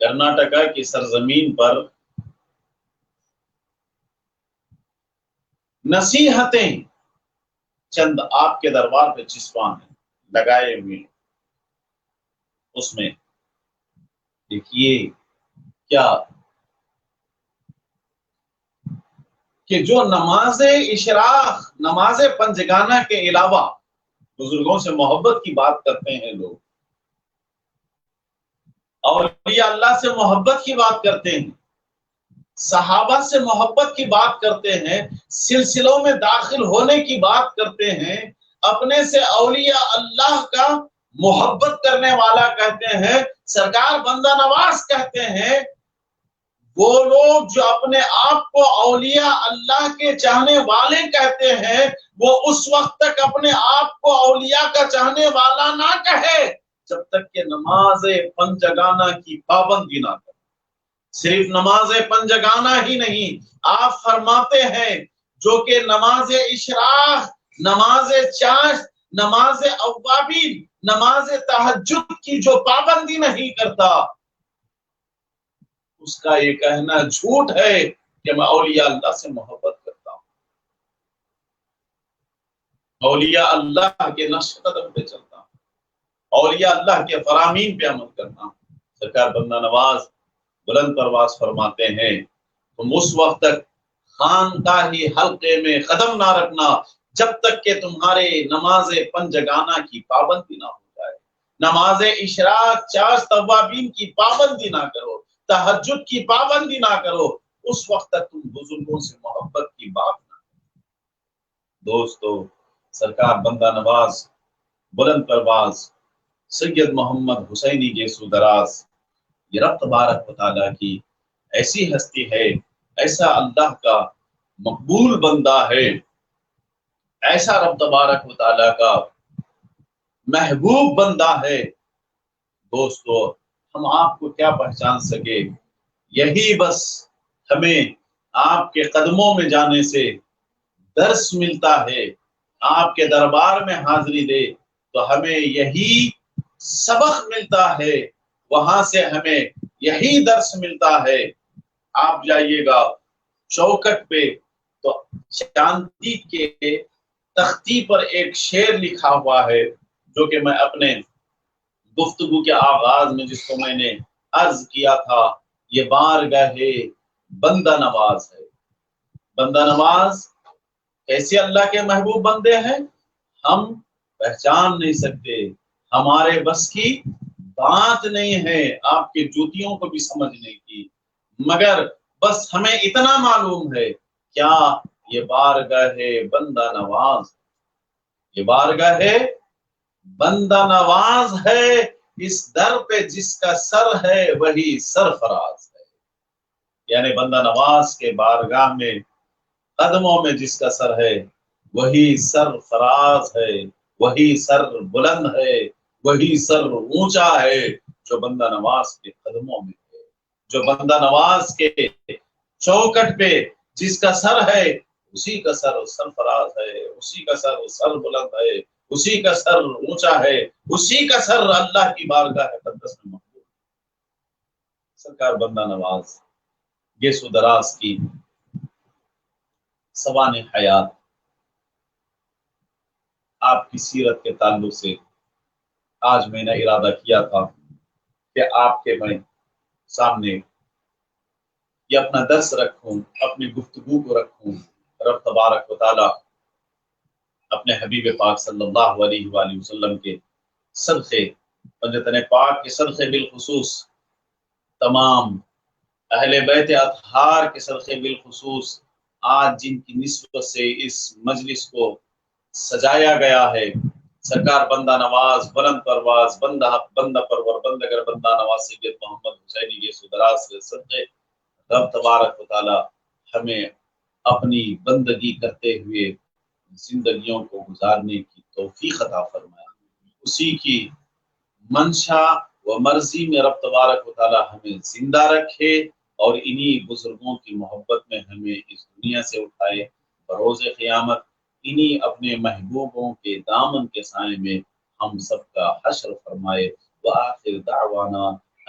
کرناٹکا کی سرزمین پر نصیحتیں چند آپ کے دربار پہ چسپاں ہیں لگائے ہوئے، اس میں دیکھیے کیا کہ جو نماز اشراق، نماز پنجگانہ کے علاوہ بزرگوں سے محبت کی بات کرتے ہیں لوگ، اولیاء اللہ سے محبت کی بات کرتے ہیں، صحابہ سے محبت کی بات کرتے ہیں، سلسلوں میں داخل ہونے کی بات کرتے ہیں، اپنے سے اولیاء اللہ کا محبت کرنے والا کہتے ہیں، سرکار بندہ نواز کہتے ہیں، وہ لوگ جو اپنے آپ کو اولیاء اللہ کے چاہنے والے کہتے ہیں، وہ اس وقت تک اپنے آپ کو اولیاء کا چاہنے والا نہ کہے جب تک کہ نماز پنجگانہ کی پابندی نہ کرے۔ صرف نماز پنجگانہ ہی نہیں، آپ فرماتے ہیں جو کہ نماز اشراق، نماز چاشت، نماز اوابین، نماز تہجد کی جو پابندی نہیں کرتا، اس کا یہ کہنا جھوٹ ہے کہ میں اولیاء اللہ سے محبت کرتا ہوں، اولیاء اللہ کے نقش قدم پہ چلتا ہوں، اولیاء اللہ کے فرامین پہ عمل کرتا ہوں۔ سرکار بندہ نواز بلند پرواز فرماتے ہیں تم اس وقت تک خانقاہی حلقے میں قدم نہ رکھنا جب تک کہ تمہارے نماز پنجگانہ کی پابندی نہ ہو جائے، نماز اشراق، چاشت، توابین کی پابندی نہ کرو، تہجد کی پابندی نہ کرو، اس وقت تک تم بزرگوں سے محبت کی بات نہ کرو۔ دوستو، سرکار بندہ نواز بلند پرواز سید محمد حسینی گیسو دراز یہ رب تبارک و تعالیٰ کی ایسی ہستی ہے، ایسا اللہ کا مقبول بندہ ہے، ایسا رب تبارک و تعالیٰ کا محبوب بندہ ہے۔ دوستو، ہم آپ کو کیا پہچان سکے، یہی بس ہمیں آپ کے قدموں میں جانے سے درس ملتا ہے، آپ کے دربار میں حاضری دے تو ہمیں یہی سبق ملتا ہے، وہاں سے ہمیں یہی درس ملتا ہے۔ آپ جائیے گا چوکٹ پہ تو چاندی کے تختی پر ایک شعر لکھا ہوا ہے جو کہ میں اپنے گفتگو کے آغاز میں جس کو میں نے عرض کیا تھا، یہ بارگاہ بندہ نواز ہے۔ بندہ نواز کیسے اللہ کے محبوب بندے ہیں ہم پہچان نہیں سکتے، ہمارے بس کی بات نہیں ہے آپ کے جوتیوں کو بھی سمجھنے کی، مگر بس ہمیں اتنا معلوم ہے کیا یہ بارگاہ بندہ نواز، یہ بارگاہ بندہ نواز ہے، اس در پہ جس کا سر ہے وہی سرفراز ہے۔ یعنی بندہ نواز کے بارگاہ میں قدموں میں جس کا سر ہے وہی سرفراز ہے، وہی سر بلند ہے، وہی سر اونچا ہے جو بندہ نواز کے قدموں میں ہے، جو بندہ نواز کے چوکٹ پہ جس کا سر ہے اسی کا سر سرفراز ہے، اسی کا سر بلند ہے، اسی کا سر اونچا ہے، اسی کا سر اللہ کی بارگاہ مقدس میں مقبول۔ سرکار بندہ نواز گیسو دراز کی سوانح حیات آپ کی سیرت کے تعلق سے آج میں نے ارادہ کیا تھا کہ آپ کے میں سامنے یہ اپنا درس رکھوں، اپنی گفتگو کو رکھوں۔ رب تبارک و تعالی اپنے حبیب پاک صلی اللہ علیہ وآلہ وسلم کے صدقے، پنجتن پاک کے صدقے بالخصوص، تمام اہل بیت اطہار کے صدقے بالخصوص، آج جن کی نسبت سے اس مجلس کو سجایا گیا ہے، سرکار بندہ نواز بلند پرواز بندہ پرور بندگر بندہ نواز سید محمد حسینی گیسو دراز کے صدقے رب تبارک و تعالی ہمیں اپنی بندگی کرتے ہوئے زندگیوں کو گزارنے کی توفیق عطا فرمائے، اسی کی منشا و مرضی میں رب تبارک و تعالی ہمیں زندہ رکھے اور انہی بزرگوں کی محبت میں ہمیں اس دنیا سے اٹھائے، بروز قیامت انہی اپنے محبوبوں کے دامن کے سائے میں ہم سب کا حشر فرمائے۔ وآخر دعوانا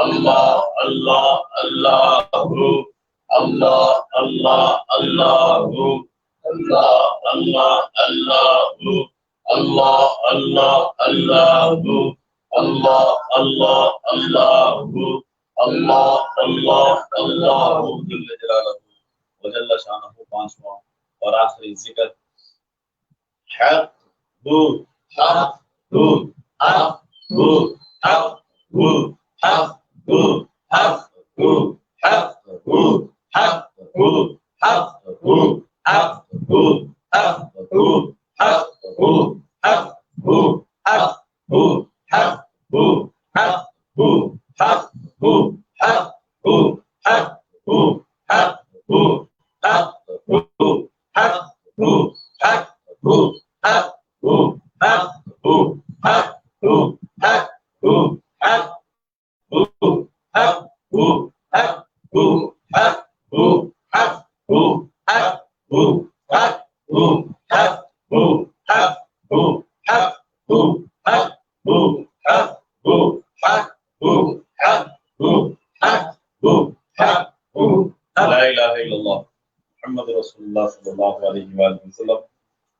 اللہ اللہ اللہ اللہ اللہ اللہ اللہ اللہ اللہ اللہ اللہ اللہ اللہ اللہ اللہ اللہ اللہ اللہ جل جلالہ وجل شانہ پانچواں اور آخری ذکر حق حق حق حق حق حق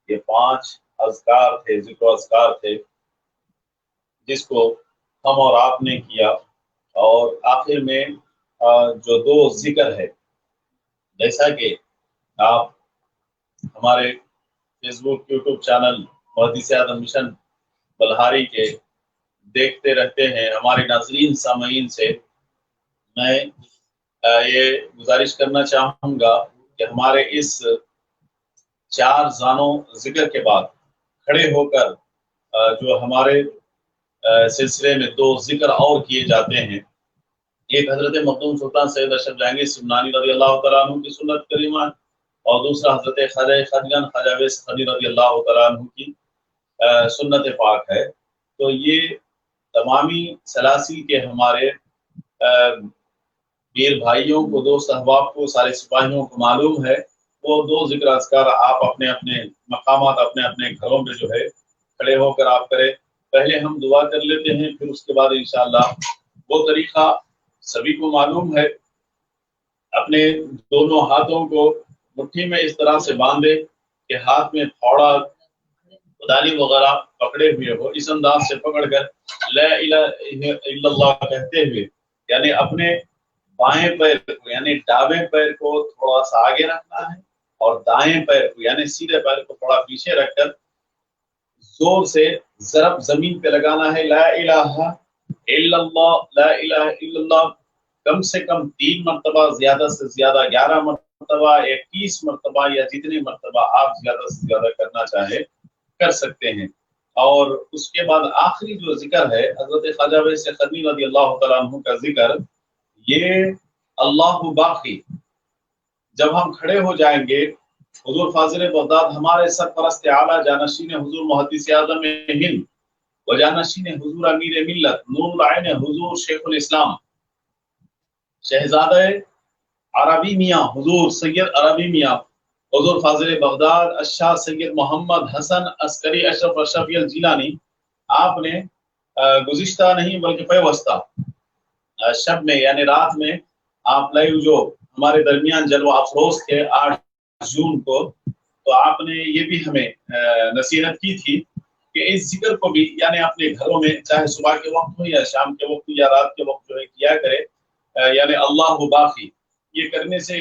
یہ پانچ اذکار تھے، ذکر و اذکار تھے جس کو ہم اور آپ نے کیا، اور آخر میں جو دو ذکر ہے، جیسا کہ آپ ہمارے فیس بک یوٹیوب چینل محدث اعظم مشن بلہاری کے دیکھتے رہتے ہیں، ہمارے ناظرین سامعین سے میں یہ گزارش کرنا چاہوں گا کہ ہمارے اس چار زانوں ذکر کے بعد کھڑے ہو کر جو ہمارے سلسلے میں دو ذکر اور کیے جاتے ہیں، ایک حضرت مخدوم سلطان سید اشرف جہانگیر سمنانی رضی اللہ تعالیٰ عنہ کی سنت کریمہ، اور دوسرا حضرت خواجہ خدگان خواجہ ویس خدی رضی اللہ تعالیٰ عنہ کی سنت پاک ہے۔ تو یہ تمامی سلاسل کے ہمارے پیر بھائیوں کو، دوست احباب کو، سارے سپاہیوں کو معلوم ہے، وہ دو ذکر اذکار آپ اپنے اپنے مقامات، اپنے اپنے گھروں میں جو ہے کھڑے ہو کر آپ کریں۔ پہلے ہم دعا کر لیتے ہیں، پھر اس کے بعد انشاءاللہ وہ طریقہ سبھی کو معلوم ہے۔ اپنے دونوں ہاتھوں کو مٹھی میں اس طرح سے باندھے کہ ہاتھ میں پھوڑا کدالی وغیرہ پکڑے ہوئے ہو، اس انداز سے پکڑ کر لا الہ الا اللہ کہتے ہوئے، یعنی اپنے بائیں پیر کو یعنی ڈابے پیر کو تھوڑا سا آگے رکھنا ہے، اور دائیں پیر کو یعنی سیدھے پیر کو تھوڑا پیچھے رکھ کر زور سے ضرب زمین پہ لگانا ہے، لا الہ الا اللہ، لا الہ الا اللہ، کم سے کم 3 مرتبہ، زیادہ سے زیادہ 11 مرتبہ، 21 مرتبہ، یا جتنی مرتبہ آپ زیادہ سے زیادہ کرنا چاہے کر سکتے ہیں۔ اور اس کے بعد آخری جو ذکر ہے حضرت خواجہ ویس خدی رضی اللہ تعالیٰ عنہ کا ذکر، یہ اللہ باقی، جب ہم کھڑے ہو جائیں گے، حضور فاضل بغداد ہمارے سرپرست اعلیٰ جانشین حضور محدث اعظم ہند و جانشین حضور امیر ملت نور العین حضور شیخ الاسلام شہزادہ عربی میاں حضور سید عربی میاں حضور فاضل بغداد الشاہ سید محمد حسن عسکری اشرف اشرفی الجیلانی، آپ نے گزشتہ نہیں بلکہ پیوستہ شب میں یعنی رات میں آپ لائیو جو ہمارے درمیان جلوہ افروز تھے 8 جون کو، تو آپ نے یہ بھی ہمیں نصیحت کی تھی کہ اس ذکر کو بھی یعنی اپنے گھروں میں چاہے صبح کے وقت ہو یا شام کے وقت یا رات کے وقت جو ہے کیا کرے، یعنی اللہ باقی، یہ کرنے سے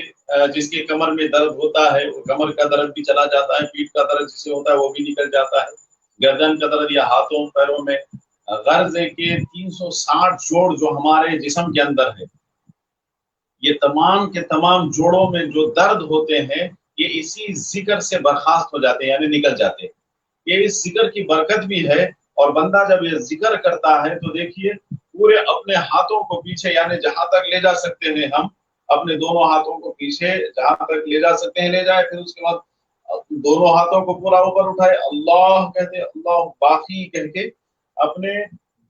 جس کے کمر میں درد ہوتا ہے وہ کمر کا درد بھی چلا جاتا ہے، پیٹھ کا درد جسے ہوتا ہے وہ بھی نکل جاتا ہے، گردن کا درد یا ہاتھوں پیروں میں، غرض ہے کہ 360 جوڑ جو ہمارے جسم کے اندر ہے، یہ تمام کے تمام جوڑوں میں جو درد ہوتے ہیں یہ اسی ذکر سے برخاست ہو جاتے ہیں، یعنی نکل جاتے ہیں۔ یہ اس ذکر کی برکت بھی ہے، اور بندہ جب یہ ذکر کرتا ہے تو دیکھیے پورے اپنے ہاتھوں کو پیچھے یعنی جہاں تک لے جا سکتے ہیں، ہم اپنے دونوں ہاتھوں کو پیچھے جہاں تک لے جا سکتے ہیں لے جائے، پھر اس کے بعد دونوں ہاتھوں کو پورا اوپر اٹھائے، اللہ کہتے اللہ باقی کہہ کے اپنے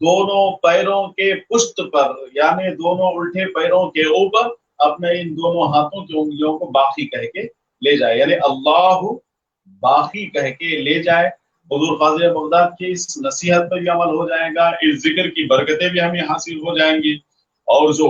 دونوں پیروں کے پشت پر یعنی دونوں الٹے پیروں کے اوپر اپنے ان دونوں ہاتھوں کی انگلیوں کو باقی کہہ کے لے جائے، یعنی اللہ باقی کہہ کے لے جائے۔ حضور فاضل بغداد کی اس نصیحت پر بھی عمل ہو جائے گا، اس ذکر کی برکتیں بھی ہمیں حاصل ہو جائیں گی، اور جو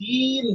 3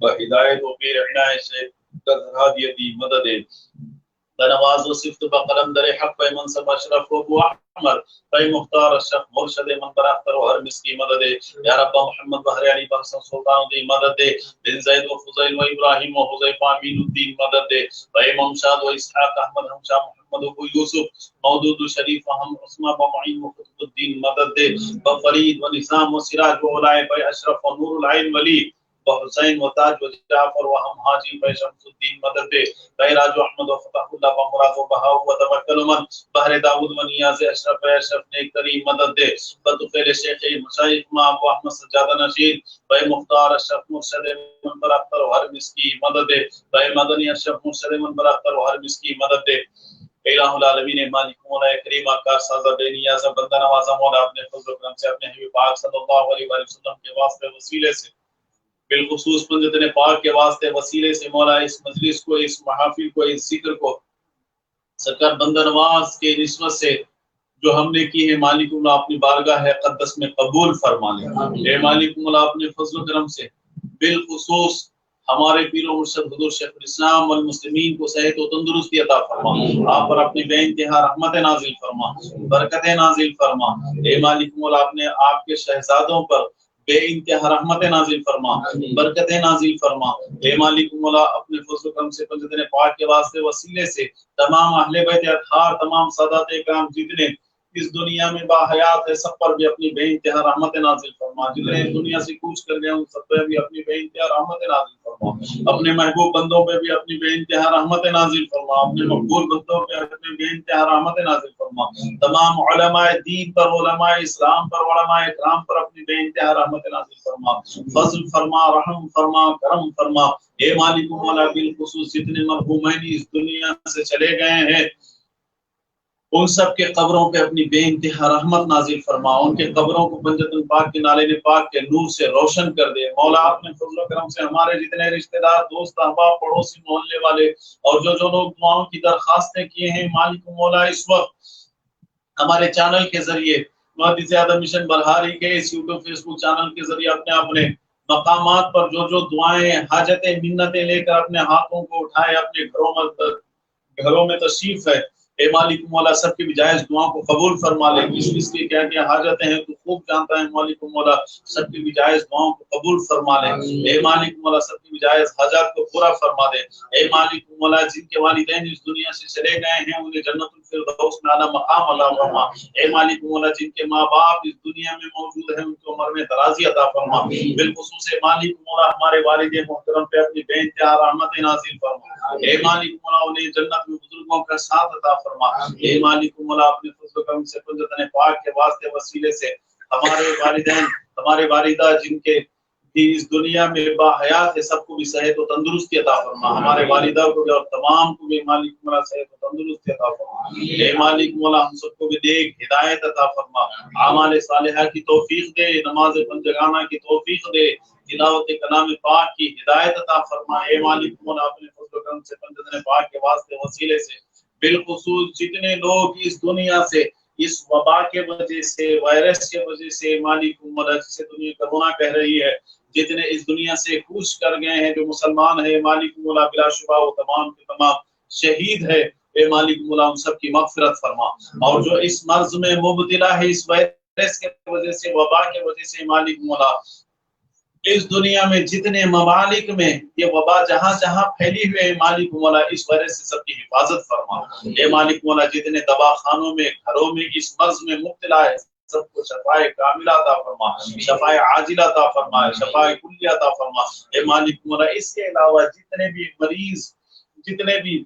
بہدایت و پیر عنایت سے ہدایتی مدد بنواز و صفت بقلم در حق پہ منصب اشرف و ابو احمد پہ مختار اشرف مرشد من براختر و ہر مسکی مدد یا رب محمد بحر علی بحسن سلطان دی مدد بن زید و فضیل و ابراہیم و حذیفہ امین الدین مدد پہ ممشاد و اسحاق احمد ہمشاہ محمد و ابو یوسف مودود و شریف و ہم عثمان و معین و قطب الدین مدد بفرید و نظام و سراج و علائے پہ اشرف و نور العین ولی حسین و تاج و جعفر و ہم حاجی پہ شمس الدین مدد پہ راج و احمد و فتح اللہ و مراد و بہا و توکل من بحر داود و نیاز اشرف اشرف نے کریم مدد دے بطفیل شیخ مشایخ ماں ابو احمد سجادہ نشین پہ مختار اشرف مرشد من براختر و ہر مسکی مدد دے پہ مدنی اشرف مرشد من براختر و ہر مسکی مدد دے الہ العالمین مالک مولا کریم آکار سازہ بے نیاز بندہ نوازہ مولا اپنے فضل و کرم سے اپنے حبیب پاک صلی اللہ علیہ وسلم کے واسطے وسیلے سے بالخصوص پنجتن پاک کے واسطے وسیلے سے مولا اس مجلس کو اس محافل کو اس ذکر کو سرکار بندہ نواز کے نسبت سے جو ہم نے کی ہے مالک مولا اپنی بارگاہ ہے قدس میں قبول فرما لے اے مالک مولا اپنے فضل و کرم سے بالخصوص ہمارے پیر و مرشد حضور شیخ الاسلام والمسلمین کو صحت و تندرستی عطا فرما آپ پر اپنی بے انتہا رحمت نازل فرما برکت نازل فرما اے مالک مولا اپنے آپ کے شہزادوں پر بے انتہا رحمت نازل فرما برکت نازل فرما اے مالک مولا اپنے فضل و کرم سے پنجتن پاک کے واسطے وسیلے سے تمام اہل بیت اطہار تمام سادات اکرام جتنے اس دنیا میں باحیات ہے سب پر بھی اپنی بے انتہا رحمت نازل فرما جتنے اس دنیا سے کوچ کر گئے ان سب پر بھی اپنی بے انتہا رحمت نازل فرما اپنے محبوب بندوں پہ بھی اپنی بے انتہا رحمت نازل فرما اپنے مقبول بندوں پہ اپنی بے انتہا رحمت نازل فرما تمام علماء دین پر علماء اسلام پر علماء اکرام پر اپنی بے انتہا رحمت نازل فرما فضل فرما رحم فرما کرم فرما اے مالک مولا بالخصوص جتنے مرحومین اس دنیا سے چلے گئے ہیں ان سب کے قبروں پہ اپنی بے انتہا رحمت نازل فرما ان کے قبروں کو پنجتن پاک کے نالے پاک کے نور سے روشن کر دے مولا اپنے فضل و کرم سے ہمارے جتنے رشتہ دار دوست احباب پڑوسی محلے والے اور جو لوگ دعاؤں کی درخواستیں کیے ہیں مالک مولا اس وقت ہمارے چینل کے ذریعے مہدی زیادہ مشن بلہاری کے اس یوٹیوب فیس بک چینل کے ذریعے اپنے مقامات پر جو دعائیں حاجتیں منتیں لے کر اپنے ہاتھوں کو اٹھائے اپنے گھروں میں تشریف ہے اے مالک مولا سب کی جائز دعاؤں کو قبول فرما لے کس کی کیا حاجتیں ہیں تو خوب جانتا ہے مالک مولا سب کی جائز دعاؤں کو قبول فرما لے اے مالک مولا سب کی جائز حاجات کو پورا فرما دے اے مالک مولا جن کے والدین اس دنیا سے چلے گئے ہیں انہیں جنت الفردوس میں اعلیٰ مقام عطا فرما اے مالک مولا جن کے ماں باپ اس دنیا میں موجود ہیں ان کو عمر میں درازی عطا فرما بالخصوص مالک مولا ہمارے والد محترم پہ اپنی بے انتہا رحمت نازل فرما اے مالک مولا انہیں جنت میں بزرگوں کا ساتھ عطا فرما اے مالک مولا اپنے فضل و کرم سے پنجتن پاک کے واسطے وسیلے سے ہمارے والدین ہمارے والدہ جن کے اس دنیا میں باحیات ہے سب کو بھی صحت و تندرستی عطا فرما ہمارے والدہ کو بھی اور تمام کو بھی مالک مولا صحت و تندرستی عطا فرما اے مالک مولا ہم سب کو بھی دیکھ ہدایت عطا فرما اعمال صالحہ کی توفیق دے نماز پنجگانہ کی توفیق دے تلاوت کلام پاک کی ہدایت عطا فرما اے مالک مولا اپنے فضل و کرم سے پنجتن پاک کے واسطے وسیلے سے بالخصوص جتنے لوگ اس دنیا سے اس وبا کے وجہ سے وائرس کے وجہ سے مالک مولا جسے دنیا کرونا کہہ رہی ہے جتنے اس دنیا سے کوچ کر گئے ہیں جو مسلمان ہیں مالک مولا بلا شبہ وہ تمام کے تمام شہید ہے اے مالک مولا ان سب کی مغفرت فرما اور جو اس مرض میں مبتلا ہے اس وائرس کے وجہ سے وبا کے وجہ سے مالک مولا اس دنیا میں جتنے ممالک میں یہ وبا جہاں جہاں پھیلی ہوئے مالک مولا اس وائرس سے سب کی حفاظت فرما اے مالک مولا جتنے دواخانوں میں گھروں میں اس مرض میں مبتلا ہے سب کو شفائے کاملہ عطا فرما شفائے عاجلہ عطا فرما شفائے کلیہ عطا فرما اے مالک مولا اس کے علاوہ جتنے بھی مریض جتنے بھی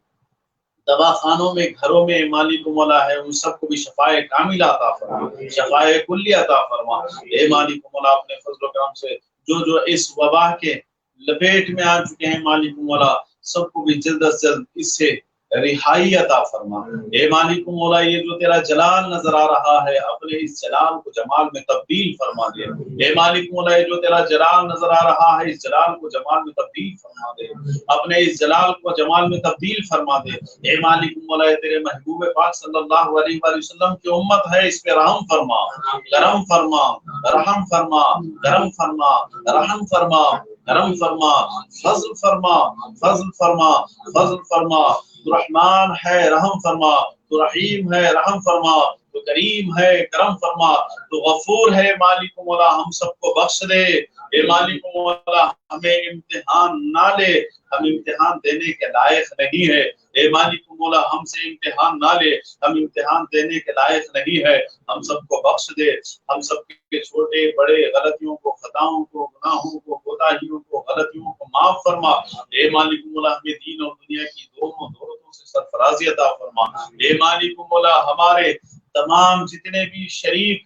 دواخانوں میں گھروں میں مالک مولا ہے ان سب کو بھی شفائے کاملہ عطا فرما شفائے کلیہ عطا فرما اے مالک مولا اپنے فضل و کرم سے جو اس وبا کے لپیٹ میں آ چکے ہیں مالک مولا سب کو بھی جلد از جلد اس سے رہائی عطا فرما اے مالک مولا یہ جو تیرا جلال نظر آ رہا ہے اپنے اس جلال کو جمال میں تبدیل فرما دے اے مالک مولا یہ جو تیرا جلال نظر آ رہا ہے اس جلال کو جمال میں تبدیل فرما دے اپنے اس جلال کو جمال میں تبدیل فرما دے اے مالک مولا یہ تیرے محبوب پاک صلی اللہ علیہ وآلہ وسلم کی امت ہے اس پہ رحم فرما کرم فرما رحم فرما کرم فرما رحم فرما کرم فرما، فضل فرما، فضل فرما، فضل فرما۔ تو رحمان ہے رحم فرما، تو رحیم ہے رحم فرما، تو کریم ہے کرم فرما، تو غفور ہے مالک مولا ہم سب کو بخش دے۔ اے مالک مولا ہمیں امتحان نہ لے، ہم امتحان دینے کے لائق نہیں ہے۔ اے مالک مولا ہم سے امتحان نہ لے، ہم امتحان دینے کے لائق نہیں ہے، ہم سب کو بخش دے۔ ہم سب کے چھوٹے بڑے غلطیوں کو، خطاؤں کو، گناہوں کو، کوتاہیوں کو، غلطیوں کو معاف فرما۔ اے مالک مولا ہمیں دین اور دنیا کی دونوں دولتوں سے سرفرازی عطا فرما۔ اے مالک مولا ہمارے تمام جتنے بھی شریک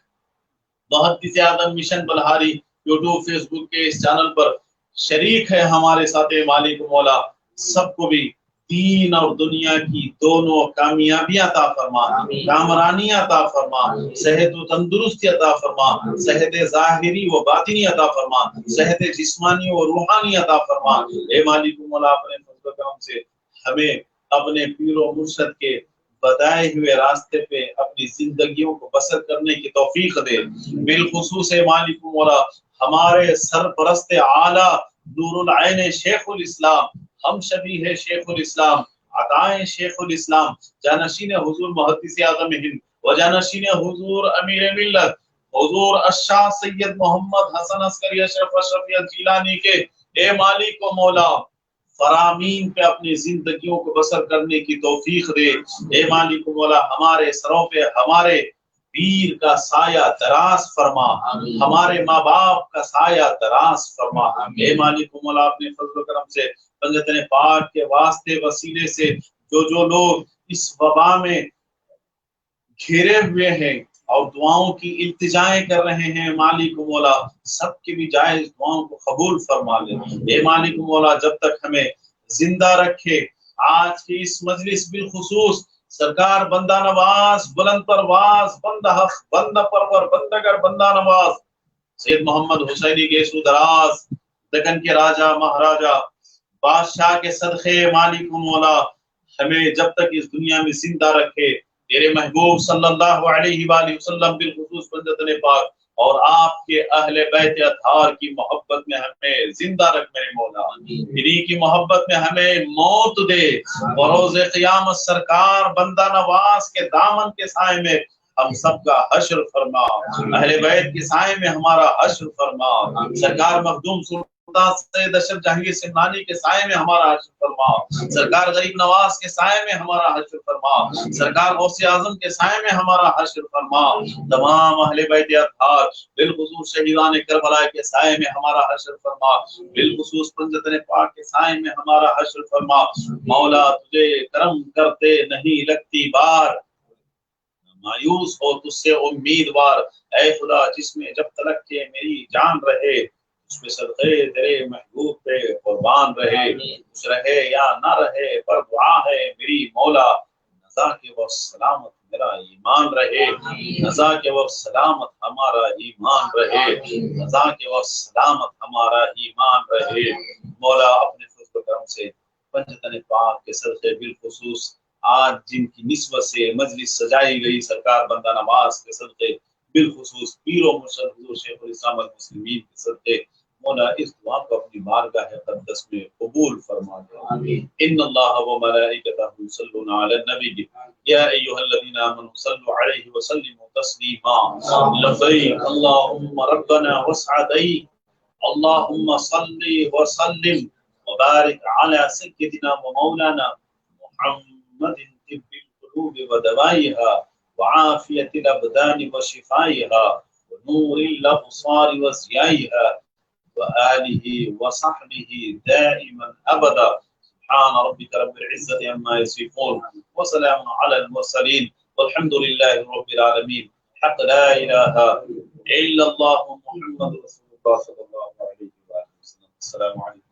محدث اعظم مشن بلہاری یوٹیوب فیس بک کے اس چینل پر شریک ہے ہمارے ساتھ، مالک مولا سب کو بھی دین اور دنیا کی دونوں کامیابیاں عطا فرما، کامرانی عطا فرما، صحت و تندرستی عطا فرما، صحت ظاہری و باطنی عطا فرما، صحت جسمانی و روحانی عطا فرما۔ اے مالک مولا اپنے فضل و کرم سے ہمیں اپنے پیر و مرشد کے بتائے ہوئے راستے پہ اپنی زندگیوں کو بسر کرنے کی توفیق دے۔ بالخصوص مالک مولا ہمارے سرپرست اعلیٰ نور العین شیخ الاسلام، ہم شبیہ ہے شیخ الاسلام، عطائیں شیخ الاسلام، جانشین حضور محدث اعظم ہند و جانشین حضور امیر ملت حضور الشاہ سید محمد حسن عسکری اشرف اشرفی الجیلانی کے اے مالک و مولا فرامین پہ اپنی زندگیوں کو بسر کرنے کی توفیق دے۔ اے مالک مولا ہمارے سروں پہ ہمارے پیر کا سایہ دراز فرما، ہمارے ماں باپ کا سایہ دراز فرما۔ اے مالک مولا اپنے فضل و کرم سے پنجتن پاک کے واسطے وسیلے سے جو لوگ اس وبا میں گھیرے ہوئے ہیں اور دعاؤں کی التجائیں کر رہے ہیں، مالک مولا سب کے بھی جائز دعاؤں کو قبول فرما لے۔ اے مالک مولا جب تک ہمیں زندہ رکھے، آج کی اس مجلس بالخصوص سرکار بندہ نواز، بلند پرواز، بندہ حق، بندہ پرور، بندگر، بندہ نواز سید محمد حسینی کے سو دراز دکن کے راجہ مہاراجہ بادشاہ کے صدقے مالک مولا ہمیں جب تک اس دنیا میں زندہ رکھے، تیرے محبوب صلی اللہ علیہ وآلہ وسلم بالخصوص پنجتن پاک اور آپ کے اہل بیت اطہار کی محبت میں ہمیں زندہ رکھ میرے مولا، انہی کی محبت میں ہمیں موت دے، بروز قیامت سرکار بندہ نواز کے دامن کے سائے میں ہم سب کا حشر فرما، اہل بیت کے سائے میں ہمارا حشر فرما، سرکار مخدوم سلطان سید اشرف جہانگیر سمنانی کے سائے میں ہمارا حشر فرما، سرکار غریب نواز کے سائے میں ہمارا حشر فرما، سرکار غوث اعظم کے سائے میں ہمارا حشر فرما، تمام اہل بیت اطہار بالخصوص شہیدان کربلا کے سائے میں ہمارا حشر فرما، بالخصوص پنجتن پاک کے سائے میں ہمارا حشر فرما۔ مولا تجھے کرم کرتے نہیں لگتی بار، مایوس ہو تجھ سے امیدوار، اے خدا جس میں جب تلک کے میری جان رہے، اس میں صدقے تیرے محبوب پہ قربان رہے، کچھ رہے یا نہ رہے پر دعا ہے میری مولا، نزا کے وقت سلامت میرا ایمان رہے، نزا کے وقت سلامت ہمارا ایمان رہے، نزا کے وقت سلامت ہمارا ایمان رہے۔ مولا اپنے فضل و کرم سے پنجتن پاک کے صدقے بالخصوص آج جن کی نسبت سے مجلس سجائی گئی سرکار بندہ نواز کے صدقے، بالخصوص پیر و مرشد حضور شیخ الاسلام المسلمین کے صدقے، مولا اس دعا کو اپنی بارگاہ مقدس میں قبول فرما دے۔ ان اللہ و ملائکتہ یصلون علی النبی یا ایھا الذین آمنوا صلوا علیہ وسلموا تسلیما۔ لبیک اللہم ربنا وسعدیک، اللہم صل وسلم وبارک علی سیدنا و مولانا محمد طب القلوب ودوائها وعافیة الابدان وشفائها ونور الابصار وضیائها وآله وصحبه دائما أبدا۔ سبحان ربك رب العزة عما يصفون وسلام على المرسلين والحمد لله رب العالمين، حق لا إله إلا الله محمد رسول الله صلى الله عليه وسلم۔ السلام عليكم۔